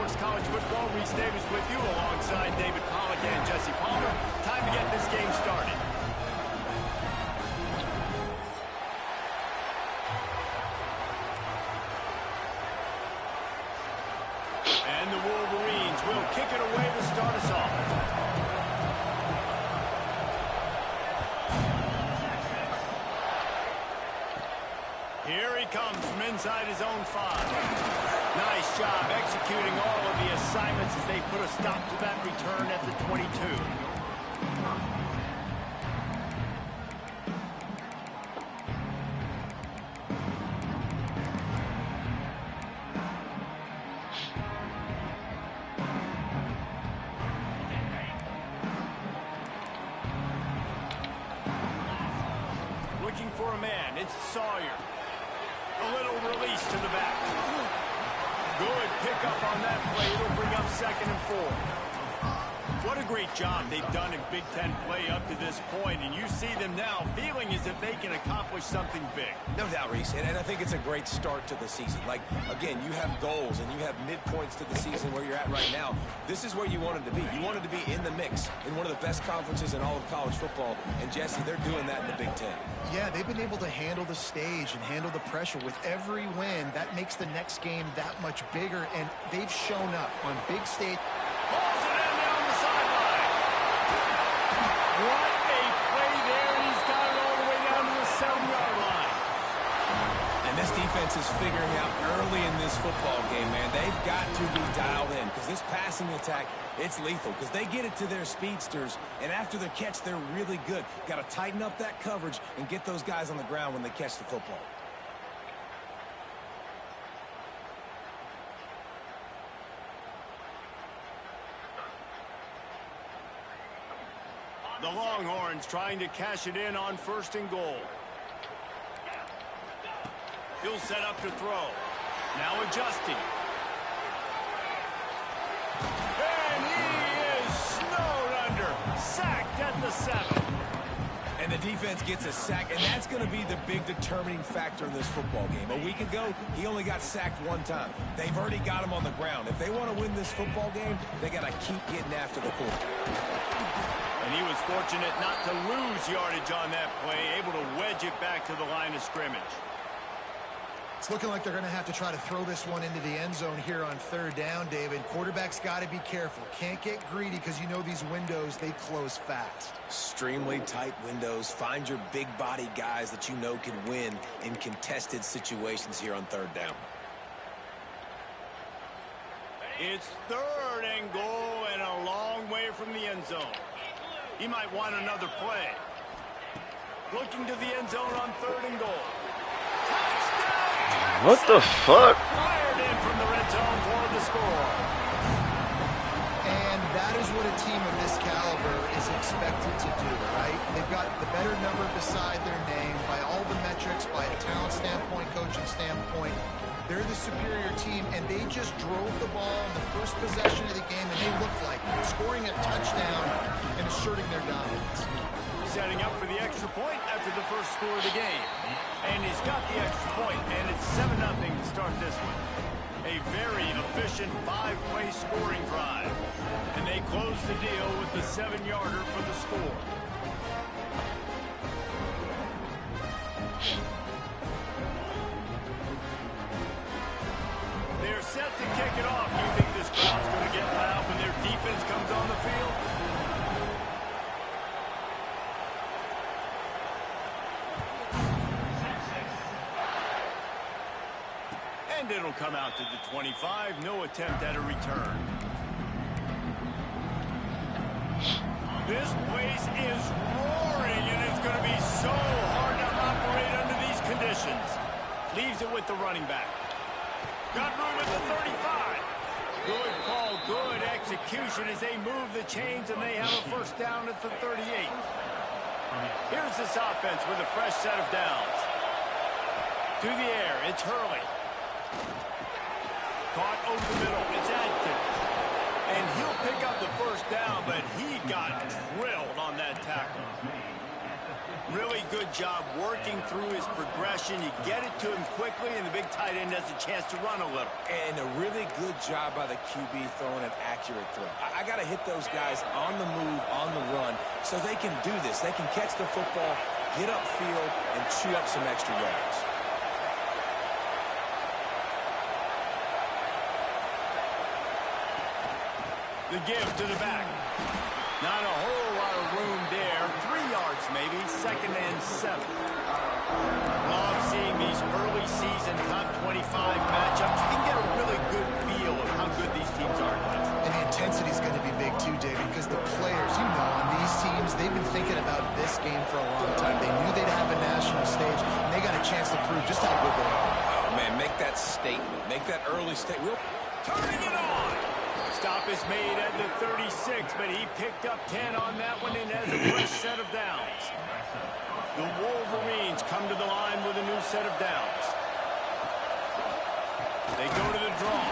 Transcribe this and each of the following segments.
Sports College Football. Reese Davis with you alongside David Pollack and Jesse Palmer. Time to get this game started. And the Wolverines will kick it away to start us off. Here he comes from inside his own 5. Nice job executing all of the assignments as they put a stop to that return at the 22. Looking for a man, it's Sawyer. A little release to the back. Good pickup on that play. It'll bring up 2nd and 4. What a great job they've done in Big Ten play up to this point, and you see them now feeling as if they can accomplish something big. No doubt, Reese, and I think it's a great start to the season. Like, again, you have goals and you have midpoints to the season where you're at right now. This is where you wanted to be. You wanted to be in the mix in one of the best conferences in all of college football, and Jesse, they're doing that in the Big Ten. Yeah, they've been able to handle the stage and handle the pressure. With every win, that makes the next game that much bigger, and they've shown up on big stage. Pulls it in down the sideline. What a play there, and he's got it all the way down to the 7-yard line. And this defense is figuring out early in this football game, man. They've got to be dialed in because this passing attack, it's lethal because they get it to their speedsters, and after the catch, they're really good. Got to tighten up that coverage and get those guys on the ground when they catch the football. The Longhorns trying to cash it in on 1st and goal. He'll set up to throw. Now adjusting. And he is snowed under. Sacked at the 7. And the defense gets a sack, and that's going to be the big determining factor in this football game. A week ago, he only got sacked 1 time. They've already got him on the ground. If they want to win this football game, they got to keep getting after the quarterback. And he was fortunate not to lose yardage on that play, able to wedge it back to the line of scrimmage. It's looking like they're going to have to try to throw this one into the end zone here on 3rd down, David. Quarterback's got to be careful. Can't get greedy because you know these windows, they close fast. Extremely tight windows. Find your big body guys that you know can win in contested situations here on 3rd down. It's 3rd and goal and a long way from the end zone. He might want another play. Looking to the end zone on 3rd and goal. Touchdown! What the fuck? Fired in from the red zone for the score. And that is what a team of this caliber is expected to do, right? They've got the better number beside their name by all the metrics, by a talent standpoint, coaching standpoint. They're the superior team, and they just drove the ball in the first possession of the game, and they looked like scoring a touchdown and asserting their dominance. Setting up for the extra point after the first score of the game. And he's got the extra point, and it's 7-0 to start this one. A very efficient 5-play scoring drive. And they close the deal with the 7-yarder for the score. They're set to kick it off. You think this crowd's going to get loud when their defense comes on the field? And it'll come out to the 25. No attempt at a return. This place is roaring, and it's going to be so hard to operate under these conditions. Leaves it with the running back. Got room at the 35. Good call, good execution as they move the chains, and they have a first down at the 38. Here's this offense with a fresh set of downs. To the air, it's Hurley. Caught over the middle, it's Adkins. And he'll pick up the first down, but he got drilled on that tackle. Really good job working through his progression. You get it to him quickly, and the big tight end has a chance to run a little. And a really good job by the QB throwing an accurate throw. I got to hit those guys on the move, on the run, so they can do this. They can catch the football, get upfield, and chew up some extra yards. The give to the back. Not a whole lot of room there. 3 yards maybe. 2nd and 7. Love seeing these early season top 25 matchups. You can get a really good feel of how good these teams are, guys. And the intensity is going to be big too, David, because the players, you know, on these teams, they've been thinking about this game for a long time. They knew they'd have a national stage, and they got a chance to prove just how good they are. Oh, man, make that statement. Make that early statement. Turning it on. Stop is made at the 36, but he picked up 10 on that one and has a fresh set of downs. The Wolverines come to the line with a new set of downs. They go to the draw.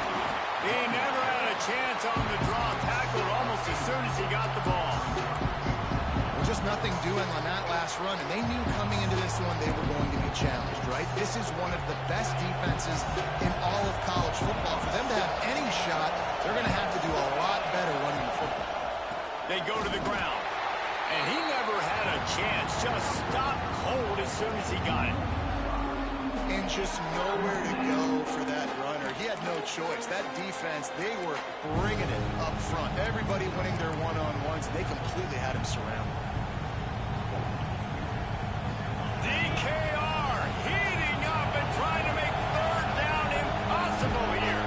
He never had a chance on the draw, tackled almost as soon as he got the ball. Well, just nothing doing on that last run, and they knew coming into this one they were going to be challenged, right? This is one of the best defenses in all of college football. For them to have any shot, they're going to have to do a lot better running the football. They go to the ground, and he never had a chance. Just stopped cold as soon as he got it. And just nowhere to go for that runner. He had no choice. That defense, they were bringing it up front. Everybody winning their one-on-ones, and they completely had him surrounded. DKR heating up and trying to make 3rd down impossible here.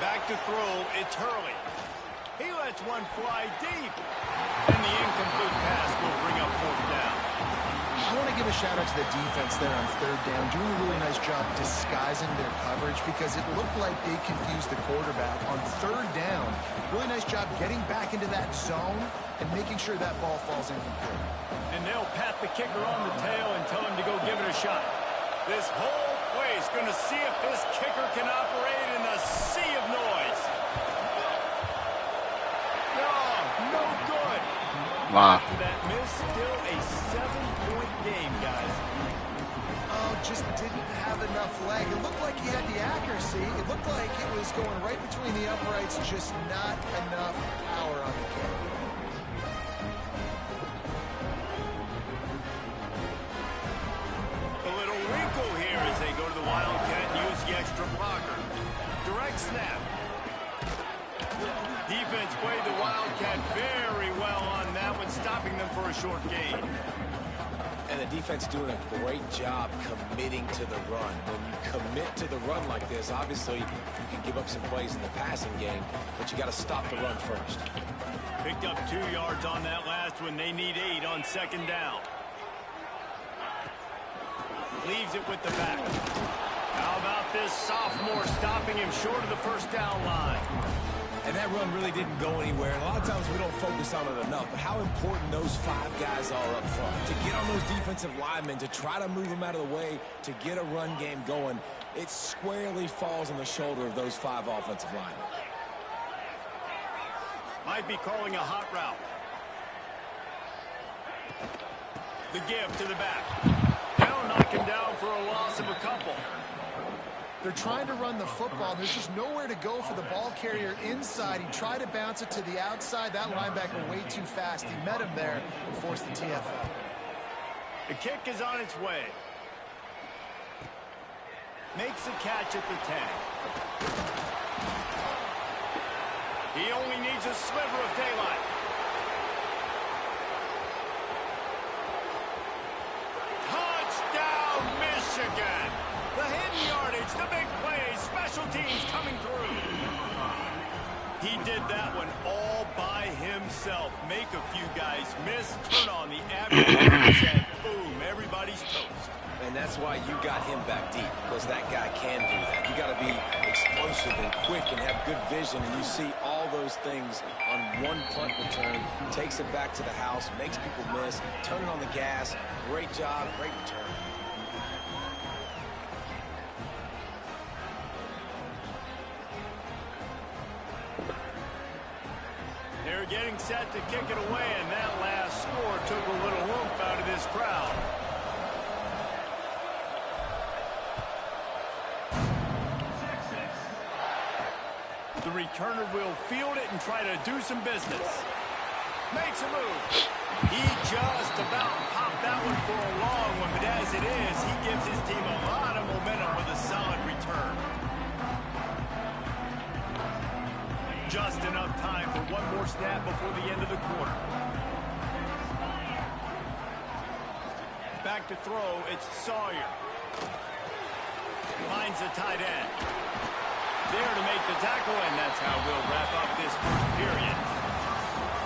Back to throw, it's Hurley. He lets one fly deep. And the incomplete pass will bring up 4th down. I want to give a shout out to the defense there on 3rd down, doing a really nice job disguising their coverage because it looked like they confused the quarterback on 3rd down. Really nice job getting back into that zone and making sure that ball falls incomplete. And they'll pat the kicker on the tail and tell him to go give it a shot. This whole place going to see if this kicker can operate in the sea of noise. No good. Wow. After that miss, still a 7-point game, guys. Oh, just didn't have enough leg. It looked like he had the accuracy. It looked like it was going right between the uprights, just not enough power on the kick. A little wrinkle here as they go to the Wildcat and use the extra blocker. Direct snap. Defense played the Wildcat very well on that one, stopping them for a short gain. And the defense doing a great job committing to the run. When you commit to the run like this, obviously you can give up some plays in the passing game, but you got to stop the run first. Picked up 2 yards on that last one. They need 8 on 2nd down. Leaves it with the back. How about this sophomore stopping him short of the 1st down line? And that run really didn't go anywhere. And a lot of times we don't focus on it enough. But how important those 5 guys are up front. To get on those defensive linemen, to try to move them out of the way, to get a run game going, it squarely falls on the shoulder of those 5 offensive linemen. Might be calling a hot route. The give to the back. They'll knock him down for a loss of a couple. They're trying to run the football. There's just nowhere to go for the ball carrier inside. He tried to bounce it to the outside. That linebacker way too fast. He met him there and forced the TFL. The kick is on its way. Makes a catch at the 10. He only needs a sliver of daylight. Touchdown, Michigan! The hidden yardage, the big plays, special teams coming through. He did that one all by himself. Make a few guys miss, turn on the average, and boom, everybody's toast. And that's why you got him back deep, because that guy can do that. You got to be explosive and quick and have good vision, and you see all all those things on one punt return, takes it back to the house, makes people miss, turning on the gas. Great job, great return. They're getting set to kick it away, and that last score took a little oomph out of this crowd. The returner will field it and try to do some business. Makes a move. He just about popped that one for a long one, but as it is, he gives his team a lot of momentum with a solid return. Just enough time for one more snap before the end of the quarter. Back to throw, it's Sawyer. Finds the tight end. There to make the tackle, and that's how we'll wrap up this first period.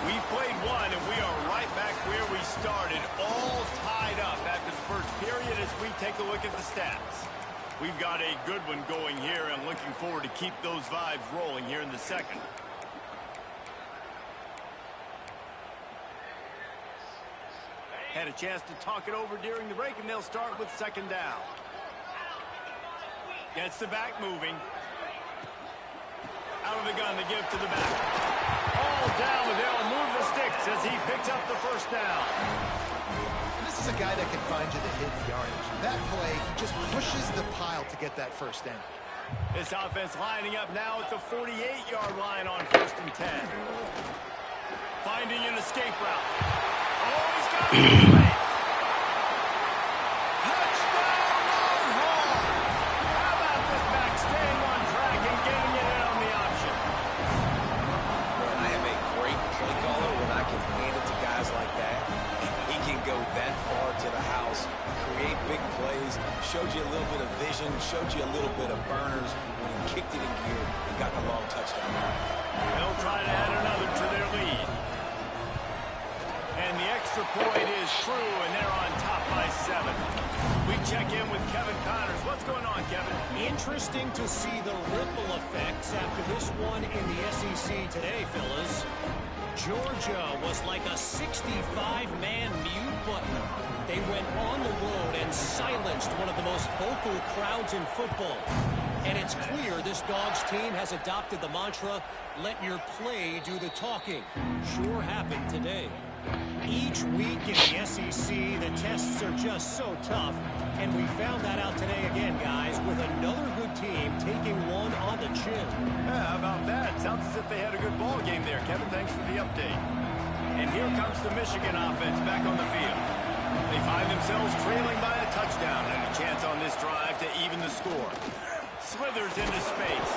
We've played one, and we are right back where we started, all tied up after the first period as we take a look at the stats. We've got a good one going here, and looking forward to keep those vibes rolling here in the second. Had a chance to talk it over during the break, and they'll start with second down. Gets the back moving. Out of the gun to give to the back. All down, but they'll move the sticks as he picks up the first down. This is a guy that can find you the hidden yardage. That play, he just pushes the pile to get that first down. This offense lining up now at the 48-yard line on 1st and 10. Finding an escape route. Oh, he's got it. Showed you a little bit of vision, showed you a little bit of burners when he kicked it in gear and got the long touchdown. They'll try to add another to their lead. And the extra point is true, and they're on top by 7. We check in with Kevin Connors. What's going on, Kevin? Interesting to see the ripple effects after this one in the SEC today, fellas. Georgia was like a 65-man mute button. They went on the road and silenced one of the most vocal crowds in football. And it's clear this Dogs team has adopted the mantra, let your play do the talking. Sure happened today. Each week in the SEC, the tests are just so tough. And we found that out today again, guys, with another good team taking one on the chin. Yeah, how about that? Sounds as if they had a good ball game there. Kevin, thanks for the update. And here comes the Michigan offense back on the field. They find themselves trailing by a touchdown and a chance on this drive to even the score. Slithers into space.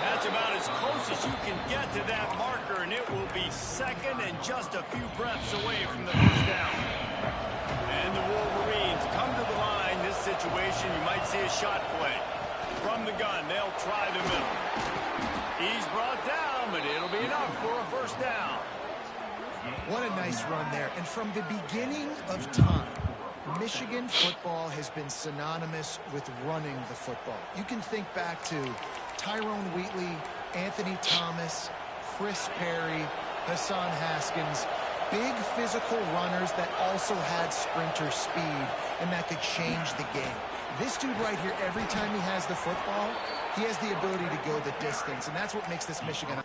That's about as close as you can get to that marker, and it will be second and just a few breaths away from the first down. And the Wolverines come to the line. This situation, you might see a shot play. From the gun, they'll try the middle. He's brought down, but it'll be enough for a first down. What a nice run there. And from the beginning of time, Michigan football has been synonymous with running the football. You can think back to Tyrone Wheatley, Anthony Thomas, Chris Perry, Hassan Haskins, big physical runners that also had sprinter speed and that could change the game. This dude right here, every time he has the football, he has the ability to go the distance, and that's what makes this Michigan.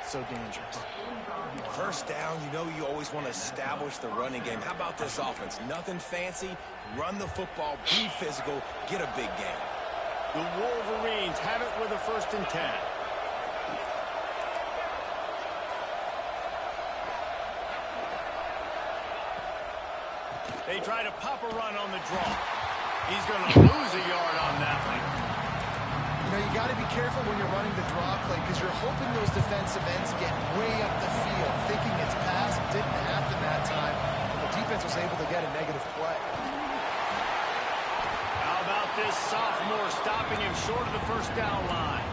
So dangerous. First down, you know you always want to establish the running game. How about this offense? Nothing fancy. Run the football, be physical, get a big game. The Wolverines have it with a 1st and 10. They try to pop a run on the draw. He's going to lose a yard on that one. You know, you got to be careful when you're running the draw play because you're hoping those defensive ends get way up the field, thinking it's pass. It didn't happen that time, and the defense was able to get a negative play. How about this sophomore stopping him short of the first down line?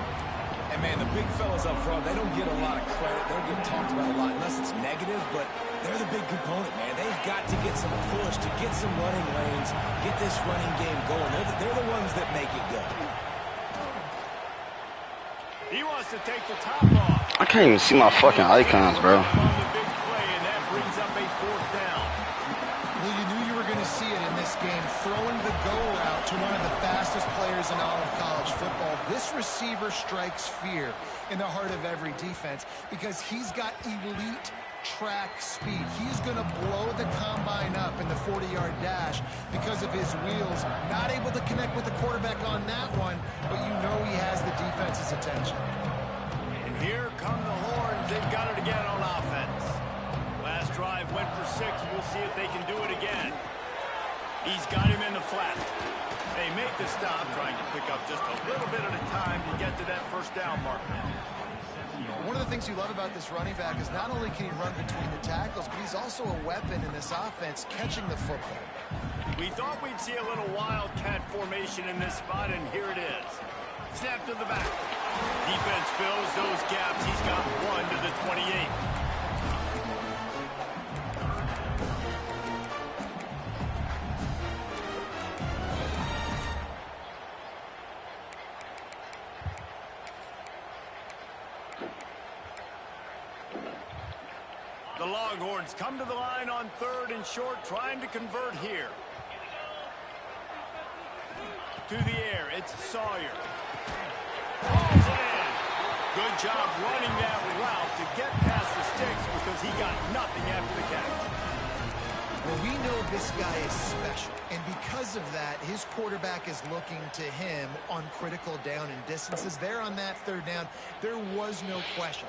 And, man, the big fellas up front, they don't get a lot of credit. They don't get talked about a lot unless it's negative, but they're the big component, man. They've got to get some push, to get some running lanes, get this running game going. They're the ones that make it go. He wants to take the top off. I can't even see my fucking icons, bro. On the big play, and that brings up a fourth down. Well, you knew you were going to see it in this game, throwing the go route to one of the fastest players in all of college football. This receiver strikes fear in the heart of every defense because he's got elite track speed. He's going to blow the combine up in the 40-yard dash because of his wheels. Not able to connect with the quarterback on that one, but you know he has the defense's attention. And here come the Horns. They've got it again on offense. Last drive went for 6. We'll see if they can do it again. He's got him in the flat. They make the stop, trying to pick up just a little bit at a time to get to that first down marker. One of the things you love about this running back is not only can he run between the tackles, but he's also a weapon in this offense, catching the football. We thought we'd see a little wildcat formation in this spot, and here it is. Snap to the back. Defense fills those gaps. He's got 1 to the 28. The Longhorns come to the line on 3rd and short, trying to convert here. To the air, it's Sawyer. Falls in. Good job running that route to get past the sticks because he got nothing after the catch. Well, we know this guy is special, and because of that, his quarterback is looking to him on critical down and distances. There on that 3rd down, there was no question.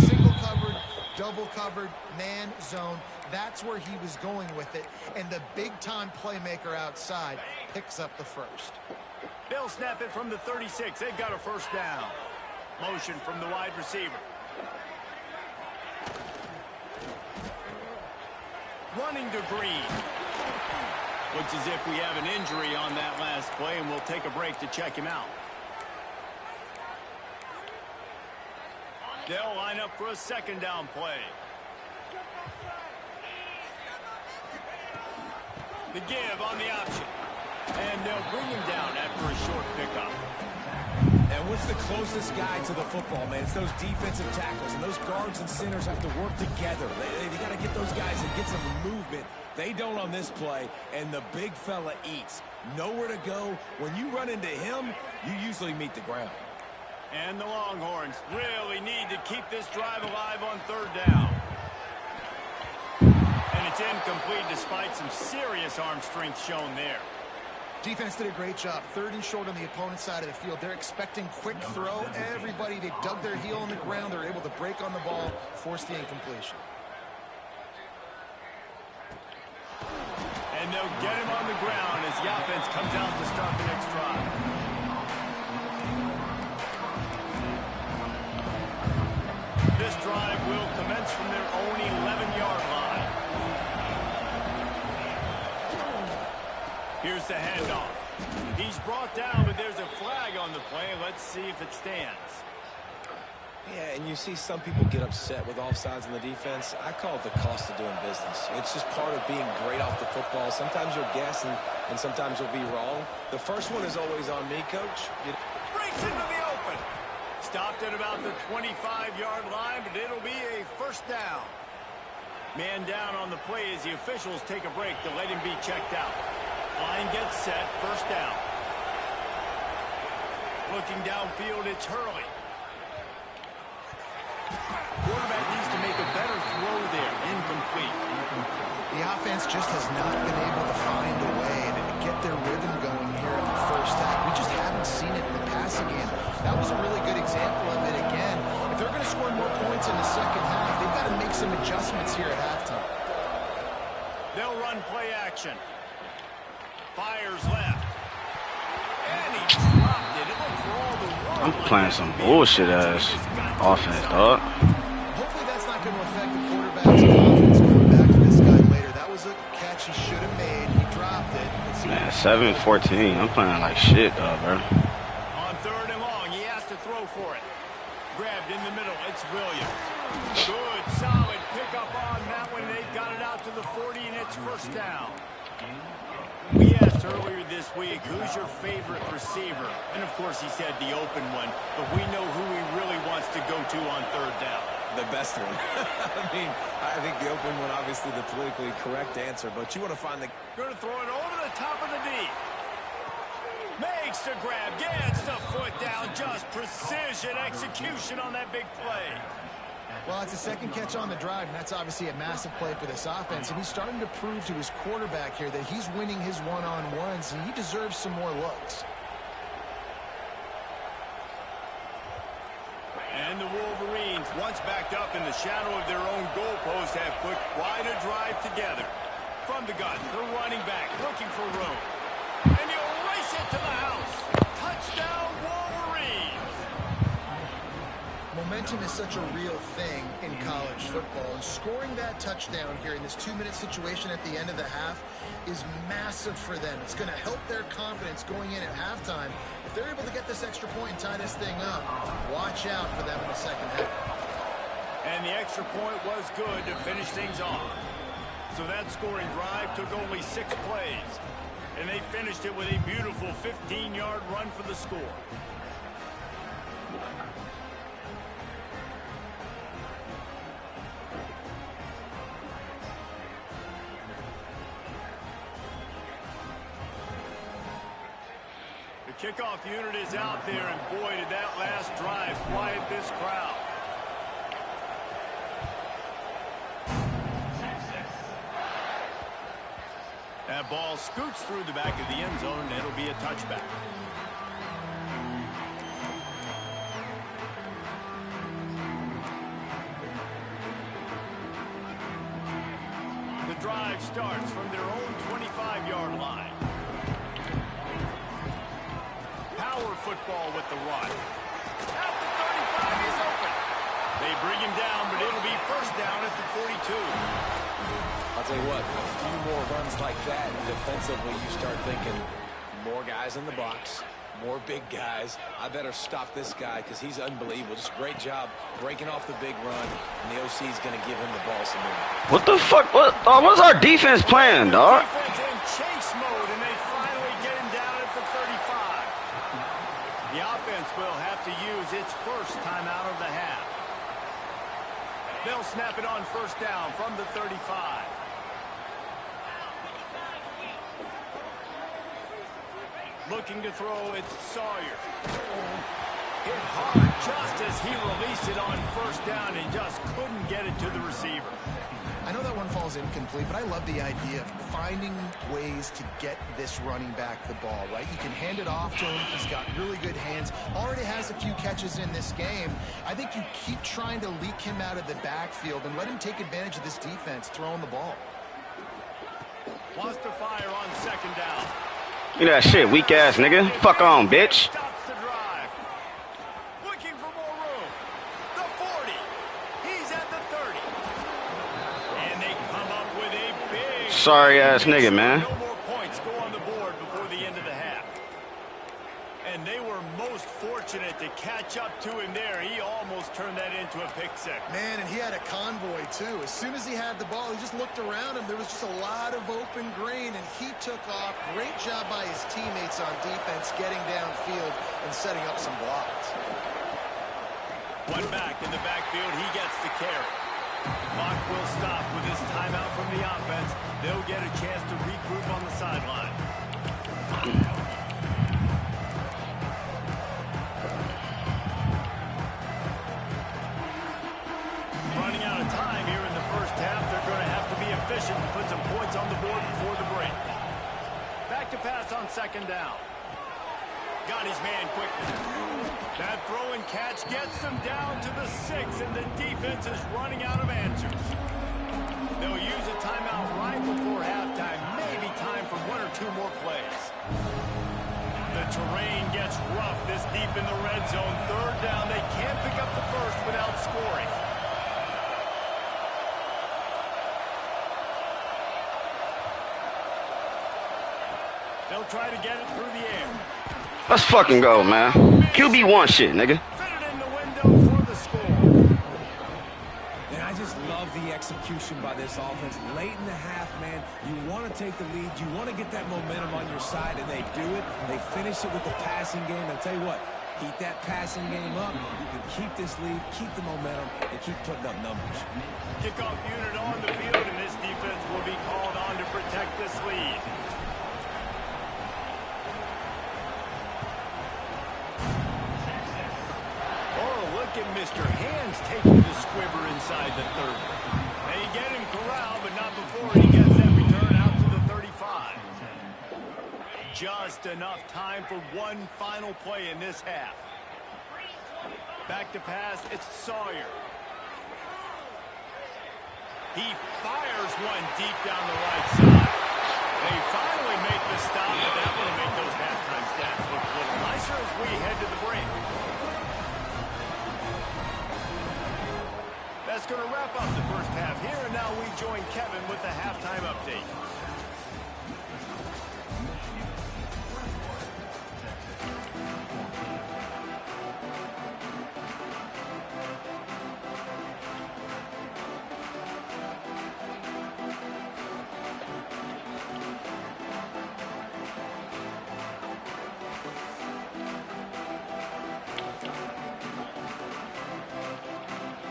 Single covered, double covered, man zone. That's where he was going with it. And the big-time playmaker outside picks up the first. They'll snap it from the 36. They've got a first down. Motion from the wide receiver. Running to Green. Looks as if we have an injury on that last play, and we'll take a break to check him out. They'll line up for a 2nd down play. The give on the option. And they'll bring him down after a short pickup. And what's the closest guy to the football, man? It's those defensive tackles, and those guards and centers have to work together. They got to get those guys and get some movement. They don't on this play, and the big fella eats. Nowhere to go. When you run into him, you usually meet the ground. And the Longhorns really need to keep this drive alive on 3rd down. And it's incomplete despite some serious arm strength shown there. Defense did a great job. 3rd and short on the opponent's side of the field. They're expecting quick throw. Everybody, they dug their heel on the ground. They're able to break on the ball, force the incompletion. And they'll get him on the ground as the offense comes out to start the next drive. This drive will commence from their own 11-yard line. Here's the handoff. He's brought down, but there's a flag on the play. Let's see if it stands. Yeah, and you see some people get upset with offsides in the defense. I call it the cost of doing business. It's just part of being great off the football. Sometimes you'll guess, and sometimes you'll be wrong. The first one is always on me, Coach. Breaks into the open. Stopped at about the 25-yard line, but it'll be a first down. Man down on the play as the officials take a break to let him be checked out. Line gets set, first down. Looking downfield, it's Hurley. Quarterback needs to make a better throw there. Incomplete. The offense just has not been able to find a way to get their rhythm going here in the first half. We just haven't seen it in the passing game. That was a really good example of it again. If they're going to score more points in the second half, they've got to make some adjustments here at halftime. They'll run play action. Fires left. And he dropped it. It looked for all the world. I'm playing some bullshit ass offense, dog. Hopefully that's not going to affect the quarterback's confidence going back to this guy later. That was a catch he should have made. He dropped it. Man, 7-14. I'm playing like shit, dog, bro. On 3rd and long, he has to throw for it. Grabbed in the middle. It's Williams. Good, solid pickup on that one. They got it out to the 40, and it's first down. We asked earlier this week, who's your favorite receiver? And, of course, he said the open one. But we know who he really wants to go to on 3rd down. The best one. I mean, I think the open one, obviously the politically correct answer, but you want to find the... Going to throw it over the top of the D. Makes the grab, gets the foot down, just precision execution on that big play. Well, it's a second catch on the drive, and that's obviously a massive play for this offense. And he's starting to prove to his quarterback here that he's winning his one-on-ones, and he deserves some more looks. And the Wolverines, once backed up in the shadow of their own goalpost, have put quite a drive together. From the gun, the running back looking for room. And he'll race it to the house. Touchdown, Wolverines. Momentum is such a real thing in college football, and scoring that touchdown here in this 2-minute situation at the end of the half is massive for them. It's going to help their confidence going in at halftime. If they're able to get this extra point and tie this thing up, watch out for them in the second half. And the extra point was good to finish things off. So that scoring drive took only 6 plays. And they finished it with a beautiful 15-yard run for the score. The kickoff unit is out there, and boy, did that last drive quiet this crowd. That ball scoots through the back of the end zone, and it'll be a touchback. The drive starts from their own 25-yard line. Power football with the run. At the 35, he's open. They bring him down, but it'll be first down at the 42. I'll tell you what, a few more runs like that, defensively you start thinking more guys in the box, more big guys. I better stop this guy because he's unbelievable. Just a great job breaking off the big run, and the OC is going to give him the ball some more. What the fuck? What's our defense playing, dog? Defense in chase mode, and they finally get him down at the 35. The offense will have to use its first timeout of the half. They'll snap it on first down from the 35. Looking to throw, it's Sawyer. Hit hard just as he released it on first down and just couldn't get it to the receiver. I know that one falls incomplete, but I love the idea of finding ways to get this running back the ball, right? You can hand it off to him. He's got really good hands. Already has a few catches in this game. I think you keep trying to leak him out of the backfield and let him take advantage of this defense throwing the ball. Wants to fire on second down. You know that shit, weak ass nigga. Fuck on, bitch. Stops the drive. Looking for more room. The 40. He's at the 30. And they come up with a big... Sorry ass nigga, man. No more points go on the board before the end of the half. And they were most fortunate to catch up to him there. He almost turned that into a pick six. Man, and he had a convoy, too. As soon as he had the ball, he just looked around him. There was just a lot of open green, and he took off. Great job by his teammates on defense, getting downfield and setting up some blocks. One back in the backfield. He gets the carry. The clock will stop with this timeout from the offense. They'll get a chance to regroup on the sideline. Running out of time here in the first half. They're going to have to be efficient to put some points on the board before the break. Back to pass on second down. Got his man quickly. That throw and catch gets them down to the 6, and the defense is running out of answers. They'll use a timeout right before halftime. Maybe time for 1 or 2 more plays. The terrain red zone, third down. They can't pick up the first without scoring. They'll try to get it through the air. Let's fucking go, man. QB1 shit, nigga. Fitted in the window for the score. And I just love the execution by this offense. Late in the half, man, you want to take the lead. You want to get that momentum on your side, and they do it. They finish it with the passing game. I'll tell you what, keep that passing game up. You can keep this lead, keep the momentum, and keep putting up numbers. Kickoff unit on the field, and this defense will be called on to protect this lead. Look at Mr. Hands taking the squibber inside the 30. They get him corralled, but not before he gets that return out to the 35. Just enough time for one final play in this half. Back to pass, it's Sawyer. He fires one deep down the right side. They finally make the stop, but that will make those halftime stats look a little nicer as we head to the break. That's going to wrap up the first half here, and now we join Kevin with the halftime update.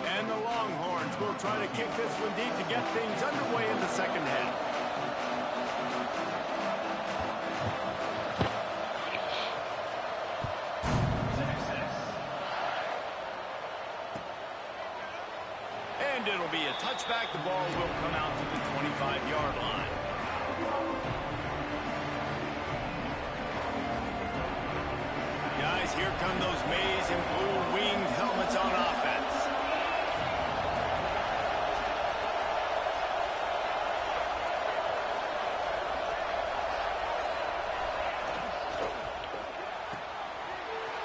And the Longhorns will try to kick this one deep to get things underway in the second half. And it'll be a touchback. The ball will come out to the 25-yard line. Guys, here come those maize and blue winged helmets on offense.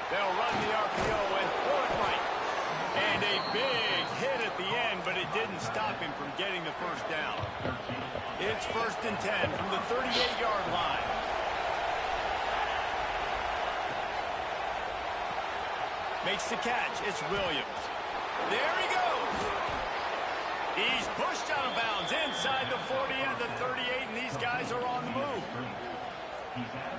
They'll run the RPO and throw it right. And a big hit at the end, but it didn't stop him from getting the first down. It's 1st and 10 from the 38-yard line. Makes the catch. It's Williams. There he goes. He's pushed out of bounds inside the 40 and the 38, and these guys are on the move.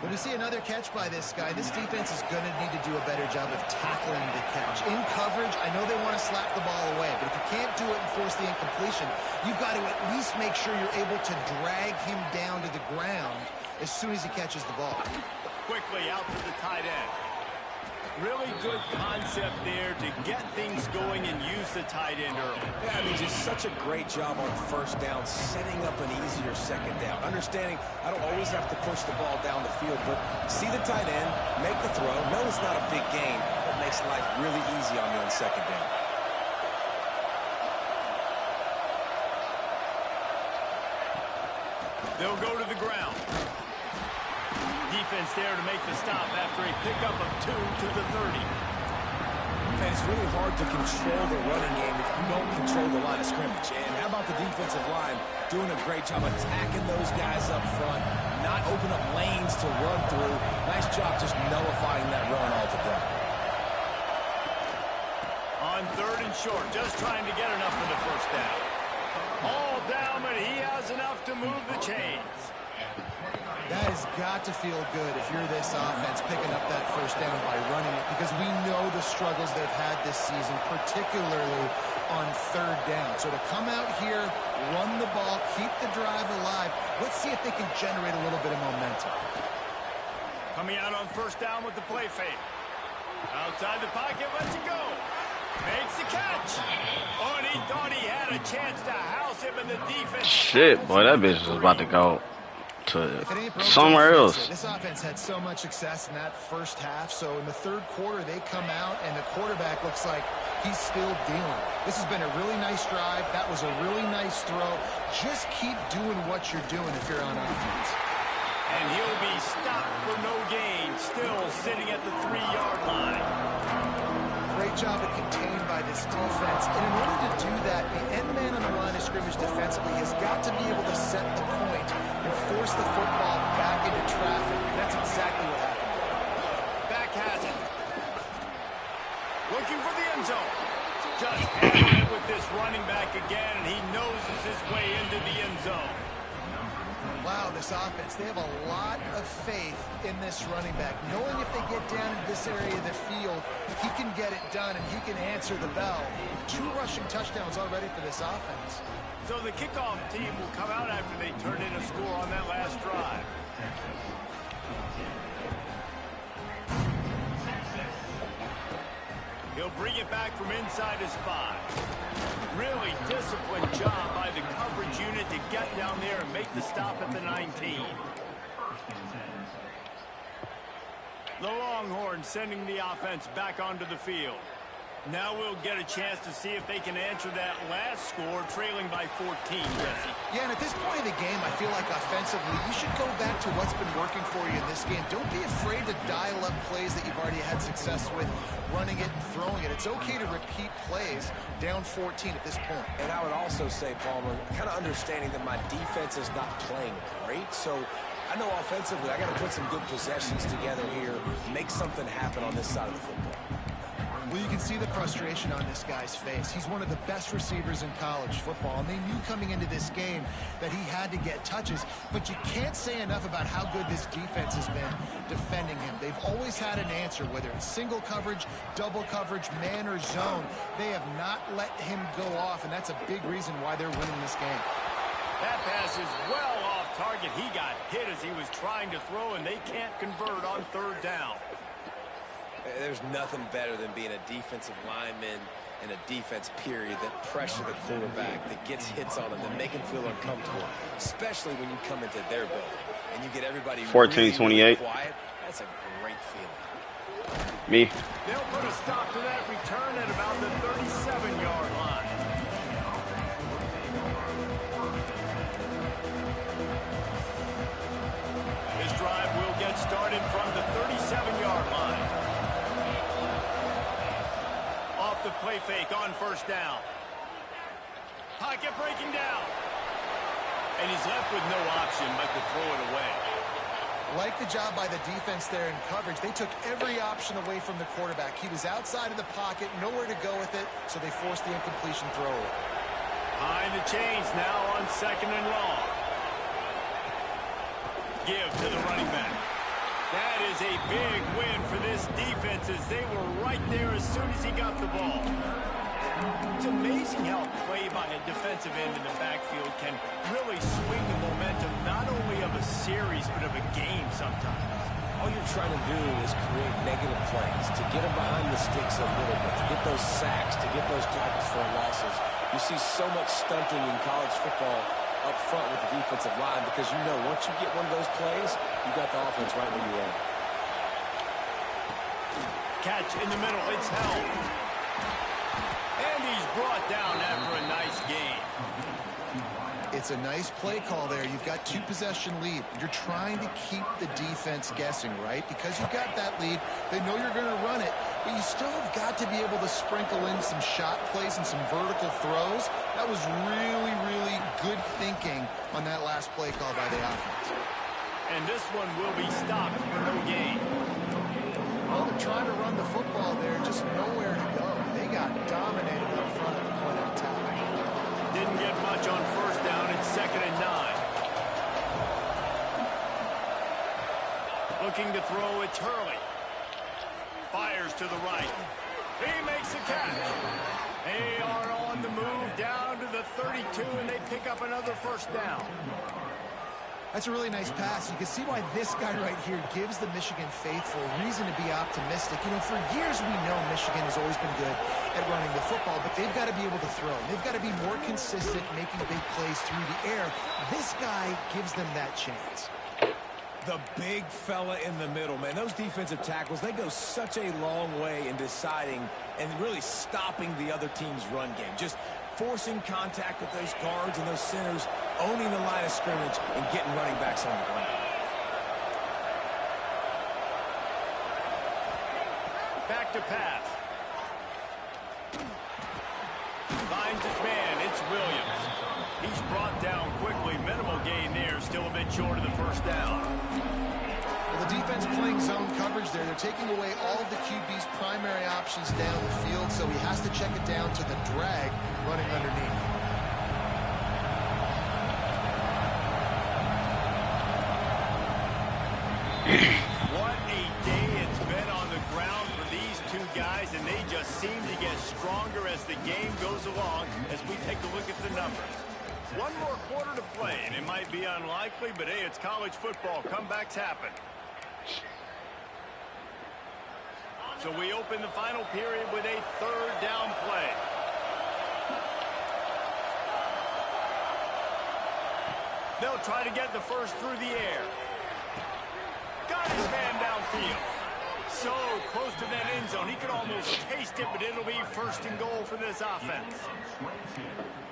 When we see another catch by this guy, this defense is going to need to do a better job of tackling the catch. In coverage, I know they want to slap the ball away, but if you can't do it and force the incompletion, you've got to at least make sure you're able to drag him down to the ground as soon as he catches the ball. Quickly out to the tight end. Really good concept there to get things going and use the tight end early. Yeah, I mean, just such a great job on first down, setting up an easier second down. Understanding I don't always have to push the ball down the field, but see the tight end, make the throw. No, it's not a big gain, but makes life really easy on you on second down. They'll go to the ground. Defense there to make the stop after a pickup of 2 to the 30. And it's really hard to control the running game if you don't control the line of scrimmage. And how about the defensive line doing a great job attacking those guys up front, not open up lanes to run through. Nice job just nullifying that run altogether. On 3rd and short, just trying to get enough for the first down. All down, but he has enough to move the chains. That has got to feel good if you're this offense picking up that first down by running it, because we know the struggles they've had this season, particularly on 3rd down. So to come out here, run the ball, keep the drive alive, let's see if they can generate a little bit of momentum. Coming out on 1st down with the play fake. Outside the pocket, lets it go. Makes the catch. Oh, and he thought he had a chance to house him in the defense. Shit, boy, that bitch was about to go to somewhere else. This offense had so much success in that first half, so in the 3rd quarter they come out and the quarterback looks like he's still dealing. This has been a really nice drive. That was a really nice throw. Just keep doing what you're doing if you're on offense. And he'll be stopped for no gain, still sitting at the 3-yard line. Great job of contained by this defense. And in order to do that, the end man on the line of scrimmage defensively has got to be able to set the point and force the football back into traffic. And that's exactly what happened. Back has it. Looking for the end zone. Just hammering it with this running back again, and he noses his way into the end zone. Wow, this offense, they have a lot of faith in this running back. Knowing if they get down in this area of the field, he can get it done and he can answer the bell. 2 rushing touchdowns already for this offense. So the kickoff team will come out after they turn in a score on that last drive. He'll bring it back from inside his 5. Really disciplined job by the coverage unit to get down there and make the stop at the 19. The Longhorns sending the offense back onto the field. Now we'll get a chance to see if they can answer that last score, trailing by 14, Jesse. Yeah, and at this point of the game, I feel like offensively, you should go back to what's been working for you in this game. Don't be afraid to dial up plays that you've already had success with, running it and throwing it. It's okay to repeat plays down 14 at this point. And I would also say, Palmer, kind of understanding that my defense is not playing great, so I know offensively I got to put some good possessions together here, make something happen on this side of the football. Well, you can see the frustration on this guy's face. He's one of the best receivers in college football, and they knew coming into this game that he had to get touches, but you can't say enough about how good this defense has been defending him. They've always had an answer, whether it's single coverage, double coverage, man or zone. They have not let him go off, and that's a big reason why they're winning this game. That pass is well off target. He got hit as he was trying to throw, and they can't convert on 3rd down. There's nothing better than being a defensive lineman in a defense period that pressure the quarterback, that gets hits on him, that make him feel uncomfortable, especially when you come into their building and you get everybody 14-28. really quiet. That's a great feeling. Me. They'll put a stop to that return at about the 37-yard line. This drive will get started from the 37-yard line. Off the play fake on 1st down. Pocket breaking down. And he's left with no option but to throw it away. Like the job by the defense there in coverage. They took every option away from the quarterback. He was outside of the pocket, nowhere to go with it, so they forced the incompletion throw. Behind the chains now on 2nd and long. Give to the running back. That is a big win for this defense as they were right there as soon as he got the ball. It's amazing how play by a defensive end in the backfield can really swing the momentum not only of a series but of a game sometimes. All you're trying to do is create negative plays, to get them behind the sticks a little bit, to get those sacks, to get those tackles for losses. You see so much stunting in college football up front with the defensive line because you know once you get one of those plays, you got the offense right where you want. Catch in the middle, it's held. And he's brought down after a nice gain. It's a nice play call there. You've got 2-possession lead. You're trying to keep the defense guessing, right? Because you've got that lead, they know you're going to run it, but you still have got to be able to sprinkle in some shot plays and some vertical throws. That was really, really good thinking on that last play call by the offense. And this one will be stopped for no gain. Well, they're trying to run the football there, just nowhere to go. They got dominated up front at the point of attack. Didn't get much on 1st down. It's 2nd and 9. Looking to throw, it's Hurley. Fires to the right. He makes the catch. They are on the move down to the 32, and they pick up another 1st down. That's a really nice pass. You can see why this guy right here gives the Michigan faithful reason to be optimistic. You know, for years we know Michigan has always been good at running the football, but they've got to be able to throw. They've got to be more consistent making big plays through the air. This guy gives them that chance. The big fella in the middle, man. Those defensive tackles, they go such a long way in deciding and really stopping the other team's run game. Just forcing contact with those guards and those centers, owning the line of scrimmage, and getting running backs on the ground. back to pass. Finds his man. It's Williams. He's brought down quickly. Minimal gain there. Still a bit short of the first down. Well, the defense playing zone coverage there. They're taking away all of the QB's primary options down the field, so he has to check it down to the drag running underneath. What a day it's been on the ground for these two guys, and they just seem to get stronger as the game goes along as we take a look at the numbers. One more quarter to play, and it might be unlikely, but hey, it's college football. Comebacks happen. So we open the final period with a third down play. They'll try to get the first through the air. Got his man downfield. So close to that end zone. He could almost taste it, but it'll be first and goal for this offense.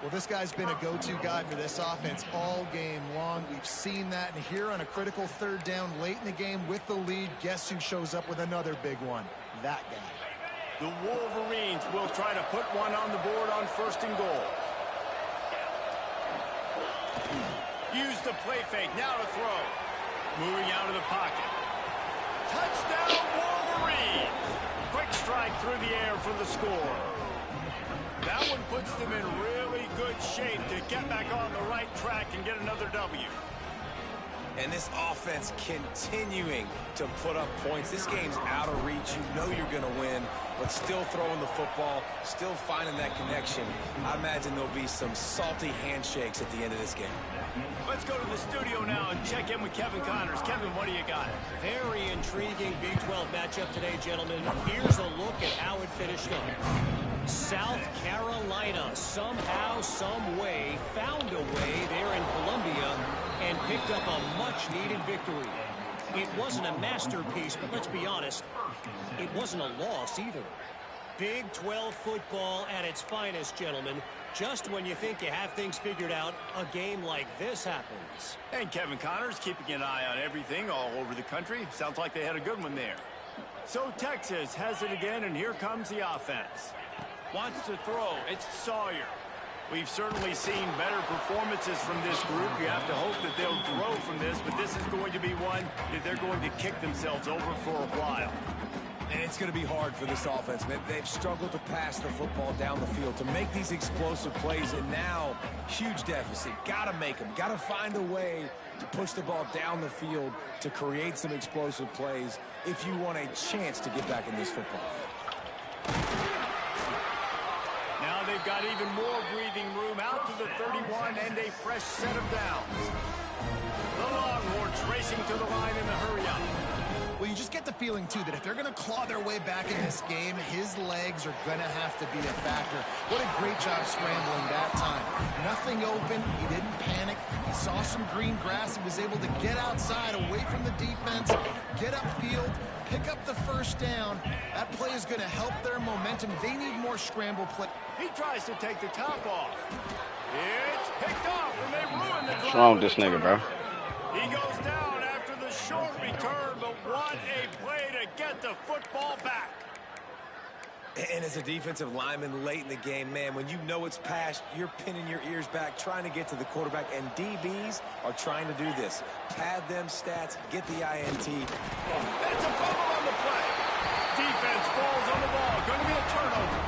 Well, this guy's been a go-to guy for this offense all game long. We've seen that, and here on a critical third down late in the game with the lead, guess who shows up with another big one? That guy. The Wolverines will try to put one on the board on first and goal. Use the play fake. Now to throw. Moving out of the pocket. Touchdown, Wolverines! Quick strike through the air for the score. That one puts them in really good shape to get back on the right track and get another W. And this offense continuing to put up points. This game's out of reach. You know you're going to win, but still throwing the football, still finding that connection. I imagine there'll be some salty handshakes at the end of this game. Let's go to the studio now and check in with Kevin Connors. Kevin, what do you got? Very intriguing Big 12 matchup today, gentlemen. Here's a look at how it finished up. South Carolina somehow, some way, found a way there in Columbia and picked up a much-needed victory. It wasn't a masterpiece, but let's be honest, it wasn't a loss either. Big 12 football at its finest, gentlemen. Just when you think you have things figured out, a game like this happens. And Kevin Connors keeping an eye on everything all over the country. Sounds like they had a good one there. So Texas has it again, and here comes the offense. Wants to throw. It's Sawyer. We've certainly seen better performances from this group. You have to hope that they'll grow from this, but this is going to be one that they're going to kick themselves over for a while. And it's going to be hard for this offense, man. They've struggled to pass the football down the field, to make these explosive plays, and now, huge deficit. Got to make them. Got to find a way to push the ball down the field to create some explosive plays if you want a chance to get back in this football. Now they've got even more breathing room out to the 31 and a fresh set of downs. The Longhorns racing to the line in the hurry-up. Well, you just get the feeling, too, that if they're going to claw their way back in this game, his legs are going to have to be a factor. What a great job scrambling that time. Nothing open. He didn't panic. He saw some green grass. He was able to get outside, away from the defense, get upfield, pick up the first down. That play is going to help their momentum. They need more scramble play. He tries to take the top off. It's picked off, and they ruin the drive. What's wrong with this nigga, bro? He goes down after the short return, but what a play to get the football back. And as a defensive lineman late in the game, man, when you know it's passed, you're pinning your ears back, trying to get to the quarterback, and DBs are trying to do this. Pad them stats, get the INT. That's a fumble on the play. Defense falls on the ball. Going to be a turnover.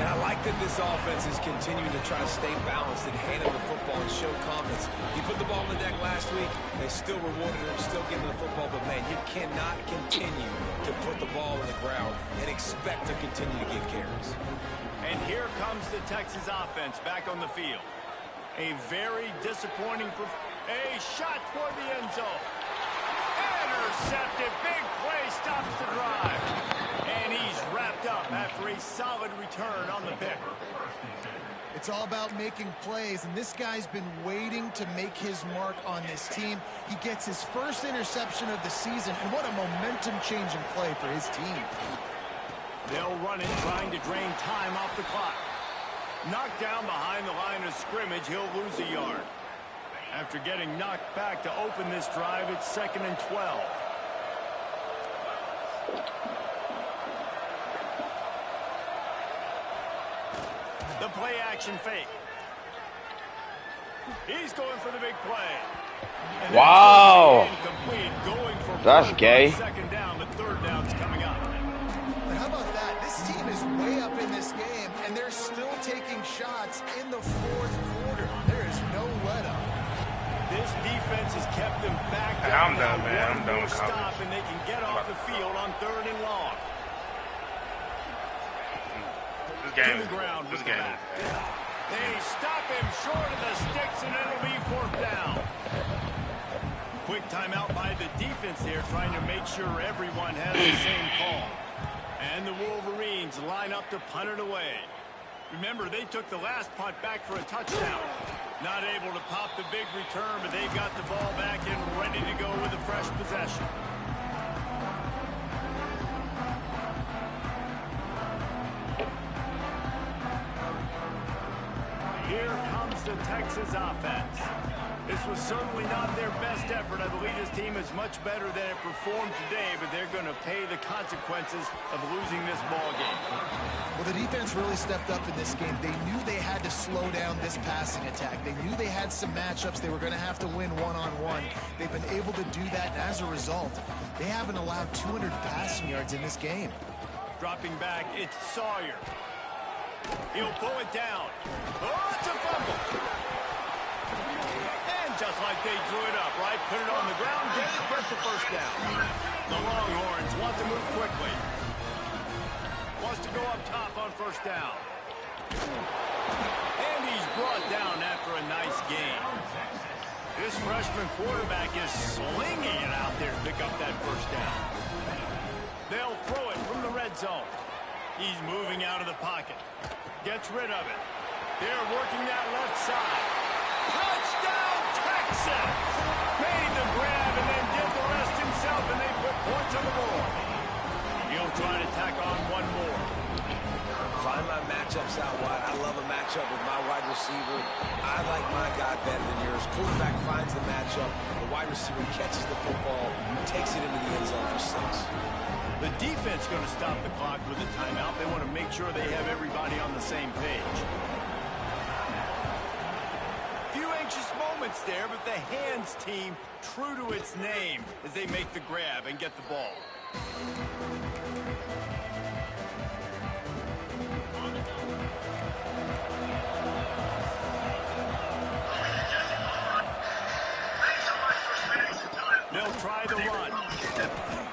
And I like that this offense is continuing to try to stay balanced and handle the football and show confidence. He put the ball on the deck last week. They still rewarded him, still giving the football. But, man, you cannot continue to put the ball in the ground and expect to continue to get carries. And here comes the Texas offense back on the field. A very disappointing a shot toward the end zone. Intercepted. Big play stops the drive. And he's wrapped up after a solid return on the pick. It's all about making plays, and this guy's been waiting to make his mark on this team. He gets his first interception of the season, and what a momentum-changing play for his team. They'll run it, trying to drain time off the clock. Knocked down behind the line of scrimmage, he'll lose a yard. After getting knocked back to open this drive, it's 2nd and 12. play-action fake. He's going for the big play. And Wow. going for That's gay. Second down, but third down's coming up. But how about that? This team is way up in this game, and they're still taking shots in the fourth quarter. There is no let-up. This defense has kept them back. I'm done, man. I'm done with stop, college. and they can get off the field on 3rd and long. This game To the ground this with game the back. They stop him short of the sticks, and it'll be 4th down. Quick timeout by the defense there, trying to make sure everyone has the same call. And the Wolverines line up to punt it away. Remember, they took the last punt back for a touchdown. Not able to pop the big return, but they've got the ball back and ready to go with a fresh possession. Here comes the Texas offense. This was certainly not their best effort. I believe this team is much better than it performed today, but they're going to pay the consequences of losing this ball game. Well, the defense really stepped up in this game. They knew they had to slow down this passing attack. They knew they had some matchups they were going to have to win one-on-one. They've been able to do that, and as a result, they haven't allowed 200 passing yards in this game. Dropping back, it's Sawyer. He'll pull it down. Oh, it's a fumble. And just like they drew it up, right? Put it on the ground, get the first down. The Longhorns want to move quickly. Wants to go up top on 1st down. And he's brought down after a nice gain. This freshman quarterback is slinging it out there to pick up that 1st down. They'll throw it from the red zone. He's moving out of the pocket. Gets rid of it. They're working that left side. Touchdown, Texas! Made the grab and then did the rest himself, and they put points on the board. He'll try to tack on one more. Find my matchups out wide. I love a matchup with my wide receiver. I like my guy better than yours. Quarterback finds the matchup. The wide receiver catches the football, takes it into the end zone for 6. The defense going to stop the clock with a timeout. They want to make sure they have everybody on the same page. Few anxious moments there, but the hands team true to its name as they make the grab and get the ball. They'll try the run.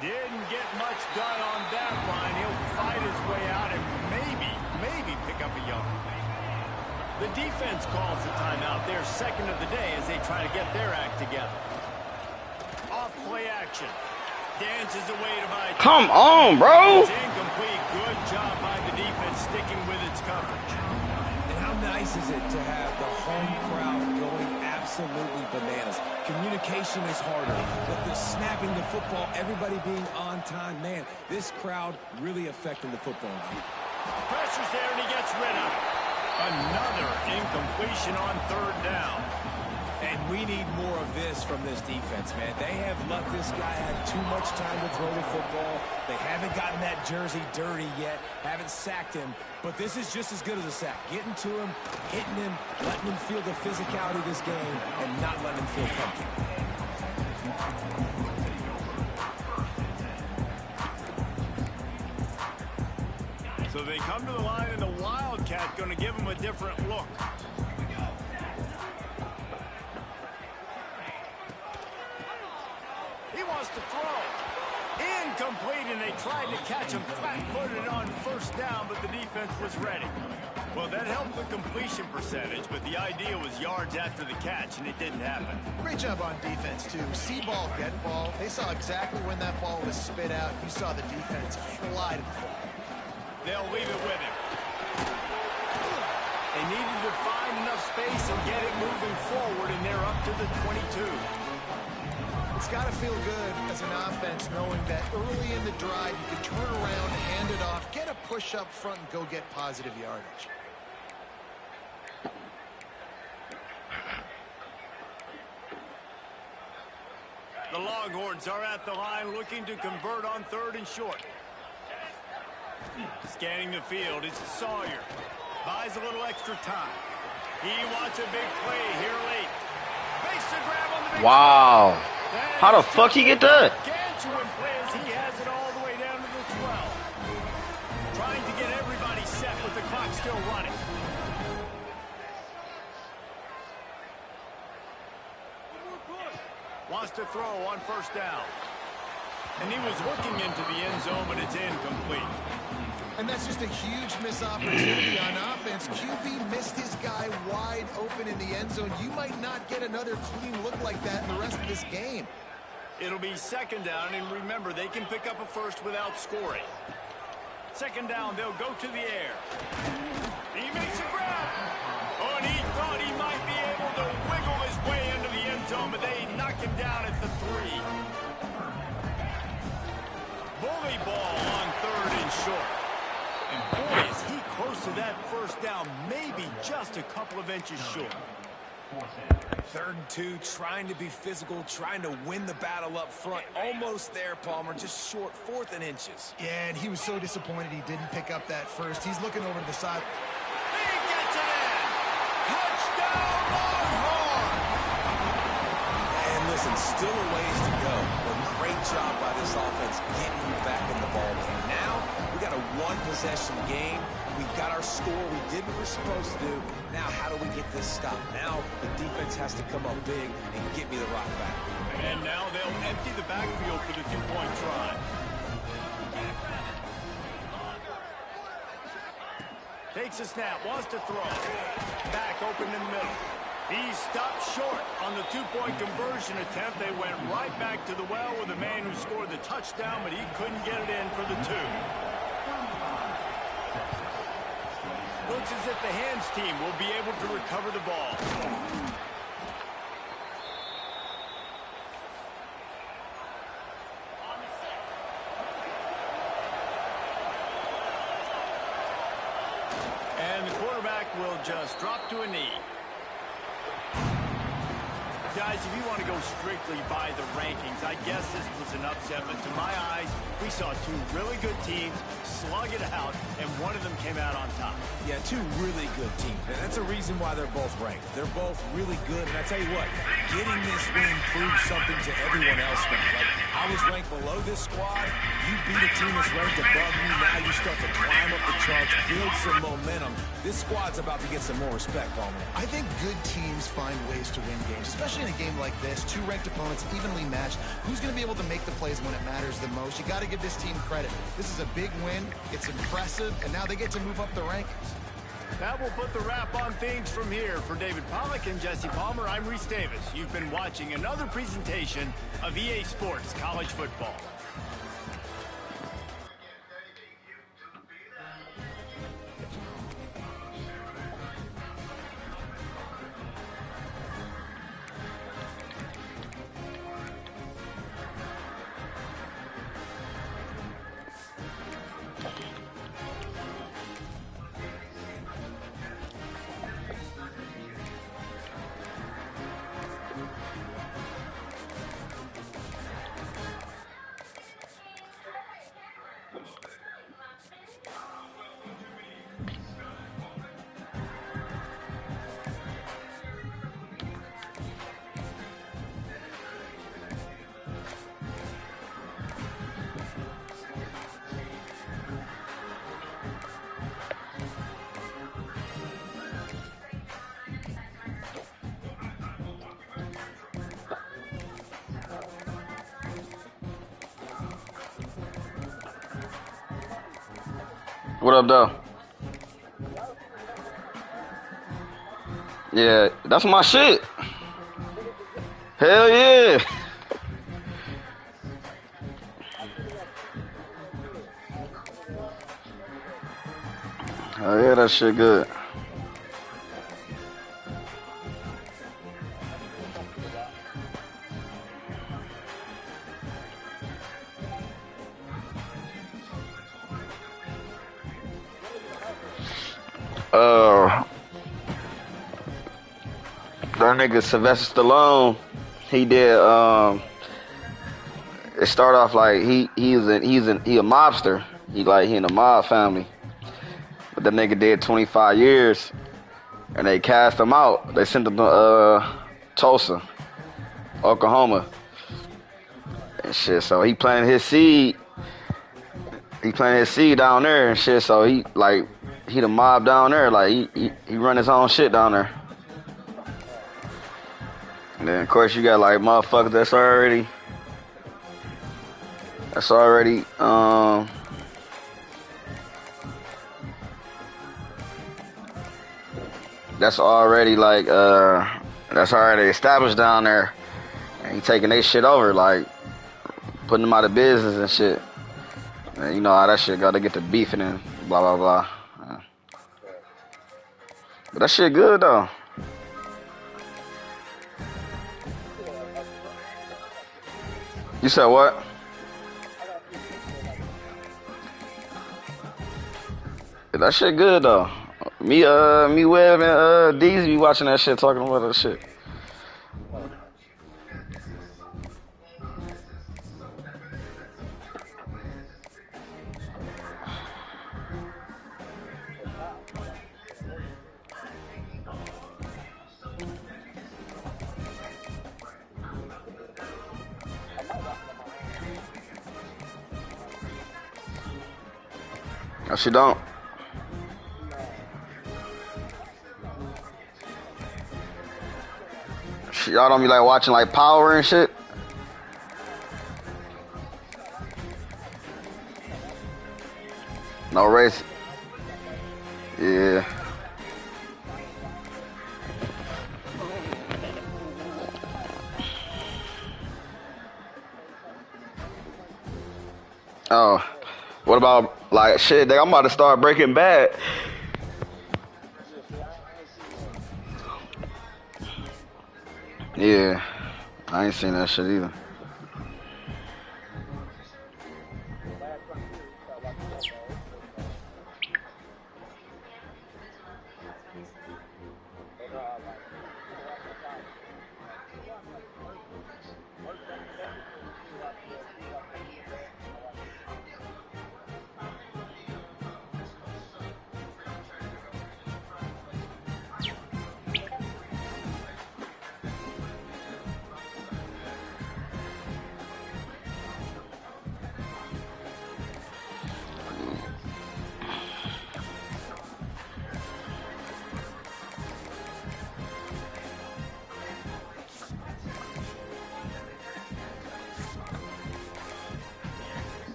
Didn't get much done on that line. He'll fight his way out and maybe pick up a yard. The defense calls the timeout. They're 2nd of the day as they try to get their act together. Off play action. Dances away to buy. Come on, bro. It's incomplete. Good job by the defense sticking with its coverage. And how nice is it to have the home crowd going absolutely bananas? Communication is harder, but the snapping the football, everybody being on time, man, this crowd really affecting the football game. Pressure's there and he gets rid of it. Another incompletion on 3rd down. And we need more of this from this defense, man. They have let this guy have too much time to throw the football. They haven't gotten that jersey dirty yet, haven't sacked him. But this is just as good as a sack. Getting to him, hitting him, letting him feel the physicality of this game, and not letting him feel comfortable. So they come to the line, and the Wildcat going to give him a different look. He wants to throw. Incomplete, and they tried to catch him flat-footed on 1st down, but the defense was ready. Well, that helped the completion percentage, but the idea was yards after the catch, and it didn't happen. Great job on defense, too. See ball, get ball. They saw exactly when that ball was spit out. You saw the defense fly to the ball. They'll leave it with him. They needed to find enough space and get it moving forward, and they're up to the 22. It's got to feel good as an offense knowing that early in the drive you can turn around, hand it off, get a push up front, and go get positive yardage. The Longhorns are at the line looking to convert on 3rd and short. Scanning the field, it's Sawyer. Buys a little extra time. He wants a big play here late. Makes the grab on the big Wow. play. How the fuck he get that? Gargantuan play as he has it all the way down to the 12. Trying to get everybody set with the clock still running. Wants to throw on first down. And he was looking into the end zone, but it's incomplete. And that's just a huge missed opportunity on offense. QB missed his guy wide open in the end zone. You might not get another clean look like that in the rest of this game. It'll be second down, and remember, they can pick up a first without scoring. Second down, they'll go to the air. He makes a grab. Oh, and he thought he might be able to wiggle his way into the end zone, but they knock him down at the 3. Bully ball on third and short. And boy, is he close to that first down, maybe just a couple of inches short. 3rd and 2, trying to be physical, trying to win the battle up front. Almost there, Palmer, just short, 4th and inches. Yeah, and he was so disappointed he didn't pick up that first. He's looking over to the side. He gets it in. Touchdown, Longhorn. And listen, still a ways to go. But great job by this offense getting you back in the ball game. Now, we got a 1-possession game. We got our score. We did what we're supposed to do. Now, how do we get this stopped? Now, the defense has to come up big and get me the rock back. And now they'll empty the backfield for the 2-point try. Takes a snap, wants to throw. Back open in the middle. He stopped short on the 2-point conversion attempt. They went right back to the well with the man who scored the touchdown, but he couldn't get it in for the 2. Looks as if the hands team will be able to recover the ball. And the quarterback will just drop to a knee. Guys, if you want to go strictly by the rankings, I guess this was an upset, but to my eyes, we saw 2 really good teams slug it out, and one of them came out on top. Yeah, 2 really good teams. And that's a reason why they're both ranked. They're both really good. And I tell you what, getting this win proves something to everyone else. Like, I was ranked below this squad. You beat a team that's ranked above you. Now you start to climb up the charts, build some momentum. This squad's about to get some more respect, Palmer. I think good teams find ways to win games, especially in a game like this. 2 ranked opponents, evenly matched. Who's going to be able to make the plays when it matters the most? You got to give this team credit. This is a big win. It's impressive, and now they get to move up the rankings. That will put the wrap on things from here. For David Pollack and Jesse Palmer, I'm Reese Davis. You've been watching another presentation of EA Sports College Football. What up, though? Yeah, that's my shit. Hell yeah. Oh yeah, that shit good. That nigga Sylvester Stallone, he did. It started off like he a mobster. He in a mob family. But But the nigga did 25 years, and they cast him out. They sent him to Tulsa, Oklahoma, and shit. So he planted his seed. He planted his seed down there and shit. So he the mob down there. Like he run his own shit down there. And then of course you got like motherfuckers that's already that's already established down there, and he taking their shit over, like putting them out of business and shit. And you know how that shit go, they get to beefing and blah blah blah. But that shit good though. You said what? That shit good though. Me, Web, and Deezy be watching that shit, talking about that shit. No, she don't. Y'all don't be like watching like Power and shit? No race. Yeah. Oh. What about like shit? I'm about to start Breaking Bad. Yeah, I ain't seen that shit either.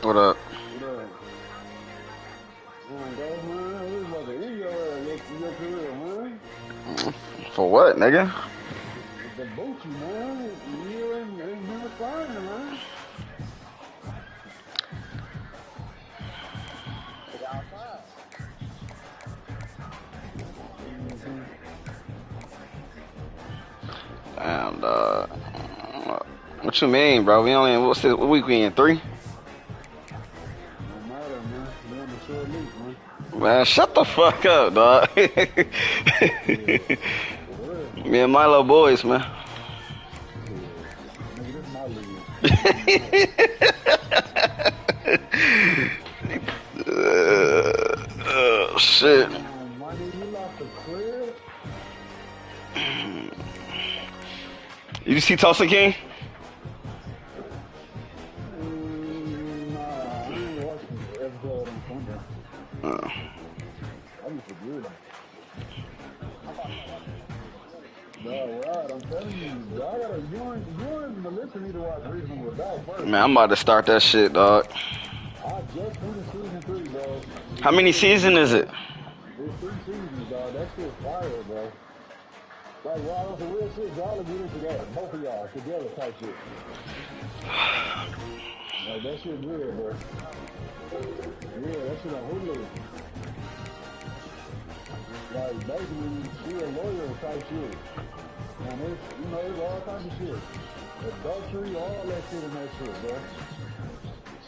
What up? For what, nigga? The Boochie, man. You ain't never flying, man. Damn, dog. What you mean, bro? We only what week we in 3? No matter, man. We on the short leash, man. Man, shut the fuck up, dog. Me and my little boys, man. Nigga, this my league. Shit. Money, you lost the crib? You see Tulsa King? Nah, I ain't watching the episode on Sunday. I used to do that. No, right, I'm telling you, y'all gotta, you and Melissa need to watch Reasonable Doubt first. Man, I'm about to start that shit, dog. I just finished season 3, bro. How many seasons is it? There's 3 seasons, dog. That shit's fire, bro. Like, wow, that's some real shit. Y'all are getting together. Both of y'all together type shit. Like, that shit real, bro. Yeah, that shit on Hulu. Like, basically, she a lawyer type shit. And it's all kinds of shit. Adultery, all that shit in that shit, bro.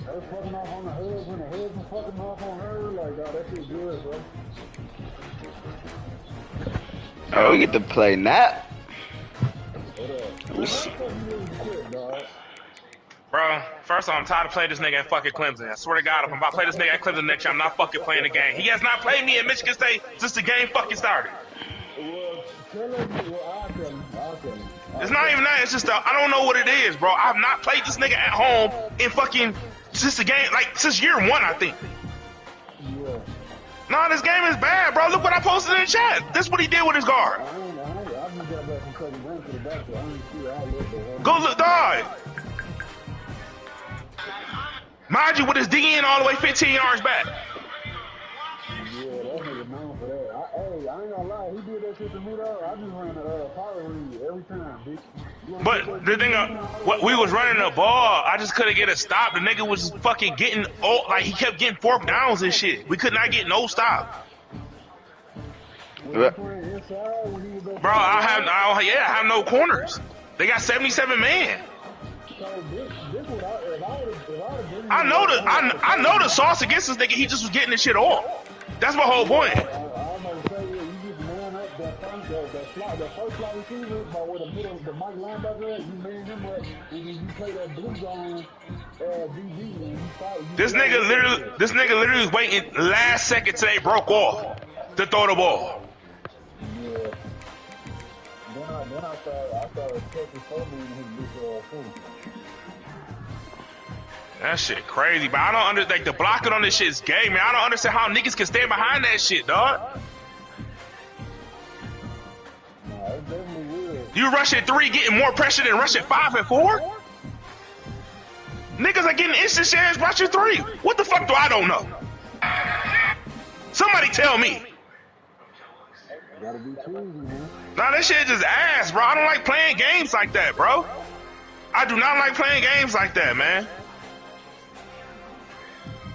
Her fucking off on the husband, the husband fucking off on her, like, oh, that shit good, bro. Oh, we get to play Nap. Let me see. Bro, first of all, I'm tired of playing this nigga at fucking Clemson. I swear to God, if I'm about to play this nigga at Clemson next year, I'm not fucking playing the game. He has not played me at Michigan State since the game fucking started. Well, tell him, I'll tell him. It's not even that. It's just I don't know what it is, bro. I've not played this nigga at home in fucking since the game, like since year one, I think. Yeah. No, this game is bad, bro. Look what I posted in the chat. This is what he did with his guard. I just got back from second rank to the back, so I ain't see all that. Go look, dog. Mind you, with his D in all the way 15 yards back. Yeah, that nigga known for that. Hey, I ain't gonna lie, he did that shit to me though. I just ran a power read every time, bitch. But the thing, what we was running the ball, I just couldn't get a stop. The nigga was fucking getting, like he kept getting fourth downs and shit. We could not get no stop. Bro, I have no corners. They got 77 man. I know the sauce against this nigga. He just was getting this shit off. That's my whole point. The first slot receiver, but with the middle, the Mike linebacker, you man him up, and then you play that blue zone, DB, and this nigga literally was waiting last second till they broke off to throw the ball. Yeah. Then I started catching Foreman in his big That shit crazy, but I don't understand. Like, the blocking on this shit is gay, man. I don't understand how niggas can stand behind that shit, dog. You rush at 3, getting more pressure than rush at 5 and 4? Niggas are getting instant shares rush at 3. What the fuck do I don't know? Somebody tell me. Nah, that shit just ass, bro. I don't like playing games like that, bro. I do not like playing games like that, man.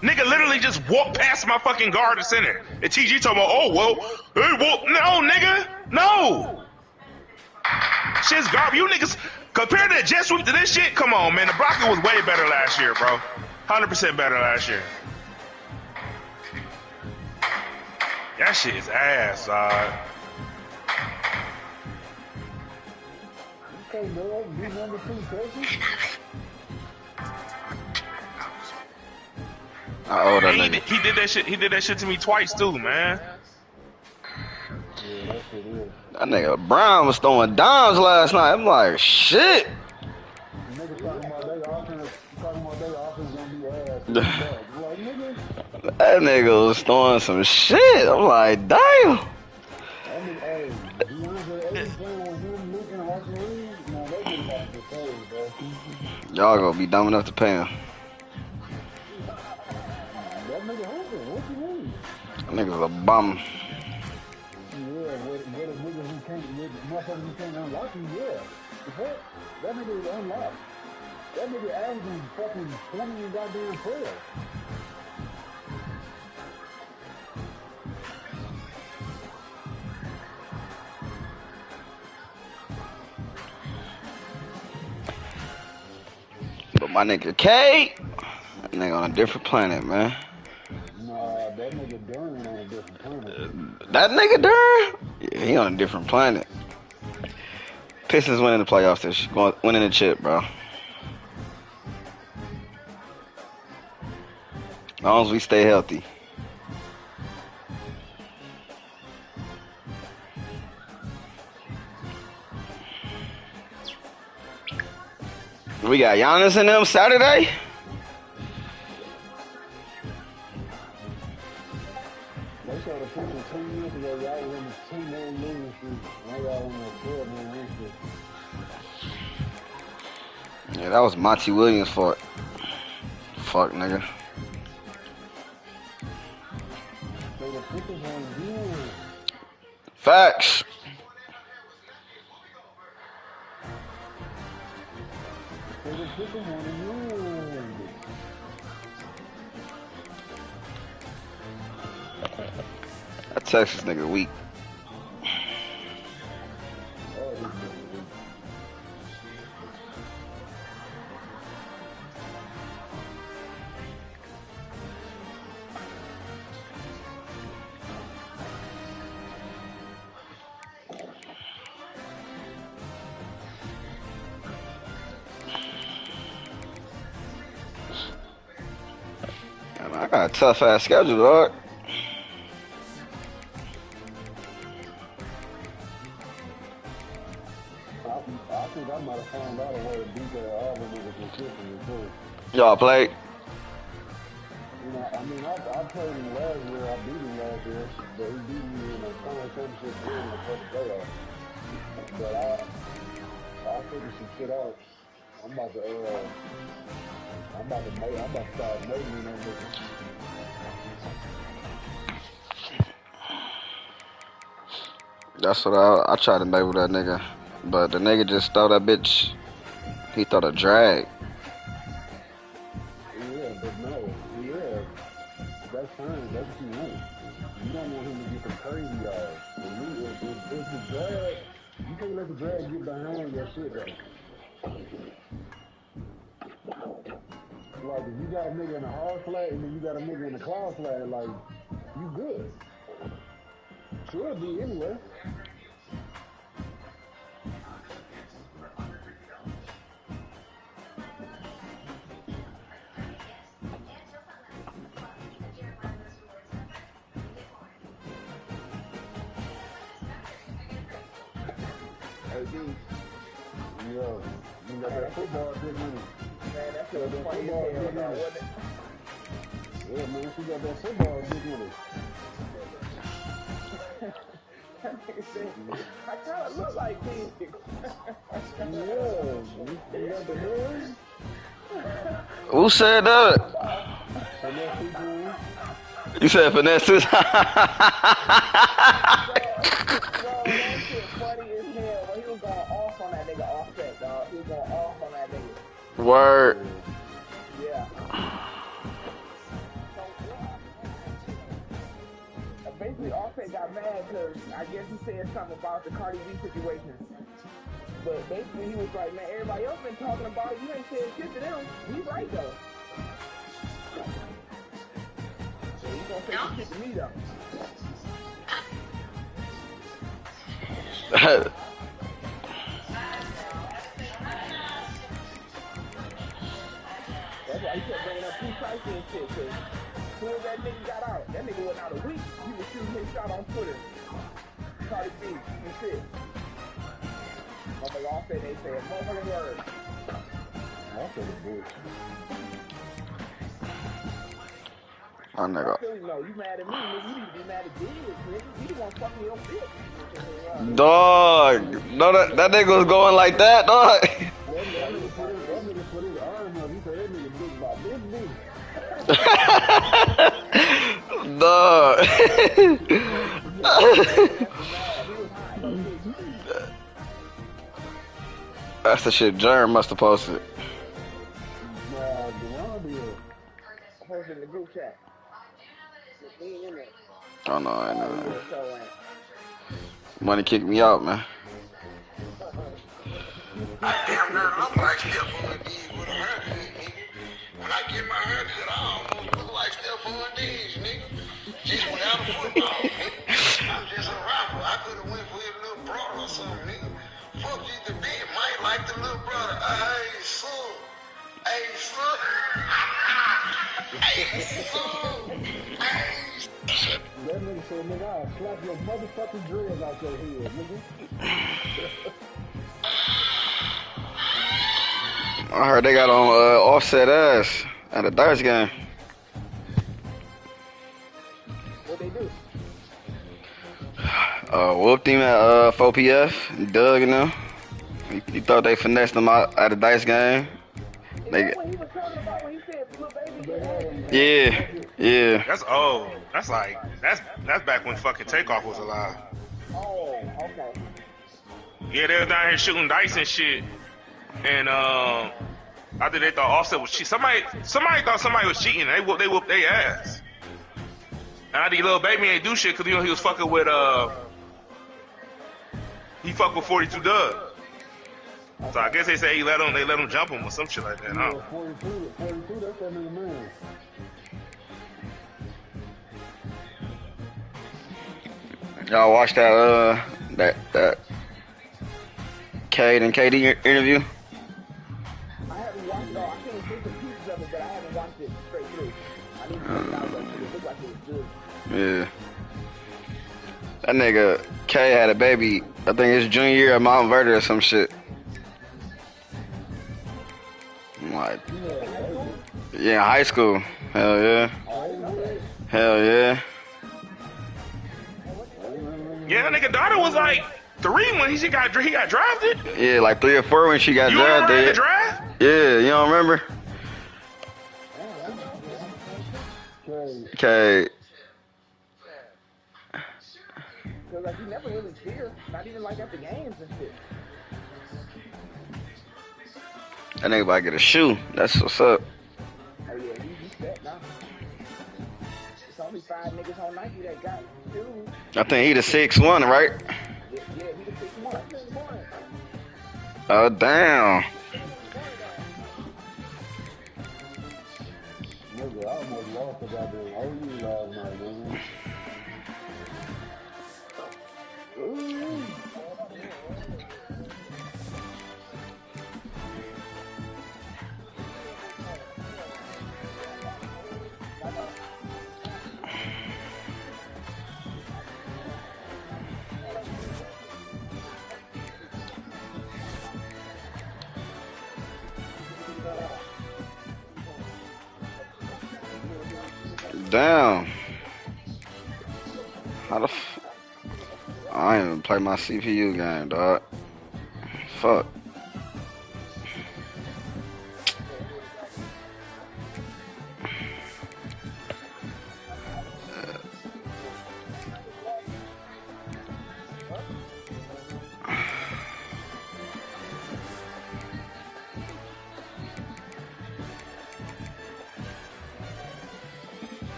Nigga literally just walked past my fucking guard to center. And TG talking about, oh, well, hey, well, no, nigga, no. Shit's garbage. You niggas, compared to the jet sweep to this shit, come on, man. The blocking was way better last year, bro. 100% better last year. That shit is ass, Okay, bro. Be number 2, Casey. He did that shit. He did that shit to me twice too, man. Yeah, that nigga Brown was throwing dimes last night. I'm like, shit. That nigga was throwing some shit. I'm like, damn. Y'all gonna be dumb enough to pay him. That nigga's a bum. Yeah, what a nigga who can't unlock him, yeah. That nigga is unlocked. That nigga averaging fucking 20 and goddamn 12. But my nigga K, that nigga on a different planet, man. Nah, that nigga Durn on a different planet. That nigga Durn? Yeah, he on a different planet. Pistons winning the playoffs this year, winning the chip, bro. As long as we stay healthy. We got Giannis and them Saturday. Yeah, that was Monty Williams' fault. Fuck, nigga. Facts. That Texas nigga weak. got a tough ass schedule, dog. I think I might have found out a way to beat that Auburn nigga consistently too. Y'all played? You know, I mean, I played him last year. I beat him last year, but he beat me in a championship game in the first playoff. But I figured some shit out. I'm about to start making them niggas. That's what I tried to make with that nigga. But the nigga just throw that bitch. He thought a drag. Yeah, but no. Yeah. That's fine. That's what you want. You don't want him to get some crazy yards. If the drag, you can't let the drag get behind your shit though. Like if you got a nigga in a hard flat and then you got a nigga in a cloud flat, like you good. Should be anyway. Hey, dude. Yo, you got that football dick in it. Man, that's so funny as hell, now, wasn't it? Yeah, man, she got that football dick in it. I kind of look like these. Yeah, you got the hair? Who said that? Finesse people. You said finesse. Bro, that shit funny as hell. When he was going off on that nigga Offset, dog. He was going off on that nigga. Word. Yeah. Basically, Offset got mad because I guess he said something about the Cardi B situation. But basically, he was like, man, everybody else been talking about it. You ain't said shit to them. He's right, though. So he's gonna say some shit to me, though. That's why he kept bringing up Pete Price and shit, because as soon as that nigga got out, that nigga went out a week. He was shooting his shot on Twitter. Cardi B, and shit. Motherfucker Offset, they say a motherfucking word. Offset a bitch. Oh, nigga. No, you mad at me, nigga. You need to be mad at Diz, nigga. You the one fucking your bitch. Dog. No, that nigga was going like that, dog. That nigga put his arm up. He said that nigga big about this big. Dog. That's the shit Jerm must have posted. Nah, DeRon did. Posted in the group chat. He ain't in there. Oh no, I know. Yeah, so, Money kicked me out, man. I damn near look like Stephon Diggs with a haircut, nigga. When I get my haircut, I almost look like Stephon Diggs, nigga. Just without a football, nigga. I'm just a rapper. I could have went for his little brother or something, nigga. Fuck you, the big might like the little brother. Hey, son. Hey, son. Hey, son. Hey, son. That nigga said, nigga, I'll slap your motherfucking dreads out your head, nigga. I heard they got on Offset ass at the Dice game. what they do? Whooped him at 4PF. Doug and them. He thought they finessed him out at the Dice game. Is that what he was talking about when he said little baby? Yeah. That's old. That's like that's back when fucking Takeoff was alive. Oh, okay. Yeah, they were down here shooting dice and shit. And I think they thought Offset was cheating. Somebody thought somebody was cheating. They whooped their ass. And I think Lil Baby ain't do shit because he was fucking with he fucked with 42 Doug. So I guess they say they let him jump him or some shit like that. Huh? 42, that's that nigga man. Y'all watch that Cade and KD interview? I haven't watched it all. I seen bits and pieces of it, but I haven't watched it straight through. I need to looked like it was good. Yeah. That nigga K had a baby. I think his junior year at Mount Verde or some shit. I'm like, yeah, high school. Hell yeah. Hell yeah. Yeah, nigga, daughter was like 3 when he got drafted. Yeah, like 3 or 4 when she got You remember drafted. the draft? Yeah, you don't remember? Okay. Cause like he never really cheered, not even like at the games and shit. That nigga about to get a shoe. That's what's up. Oh yeah, he's set now. It's only 5 niggas on Nike that got shoes. I think he the 6'1", right? Yeah, he the 6'1". Oh, damn. Nigga, I almost lost about the OU last night, man. Damn. How the I ain't even play my CPU game, dog. Fuck.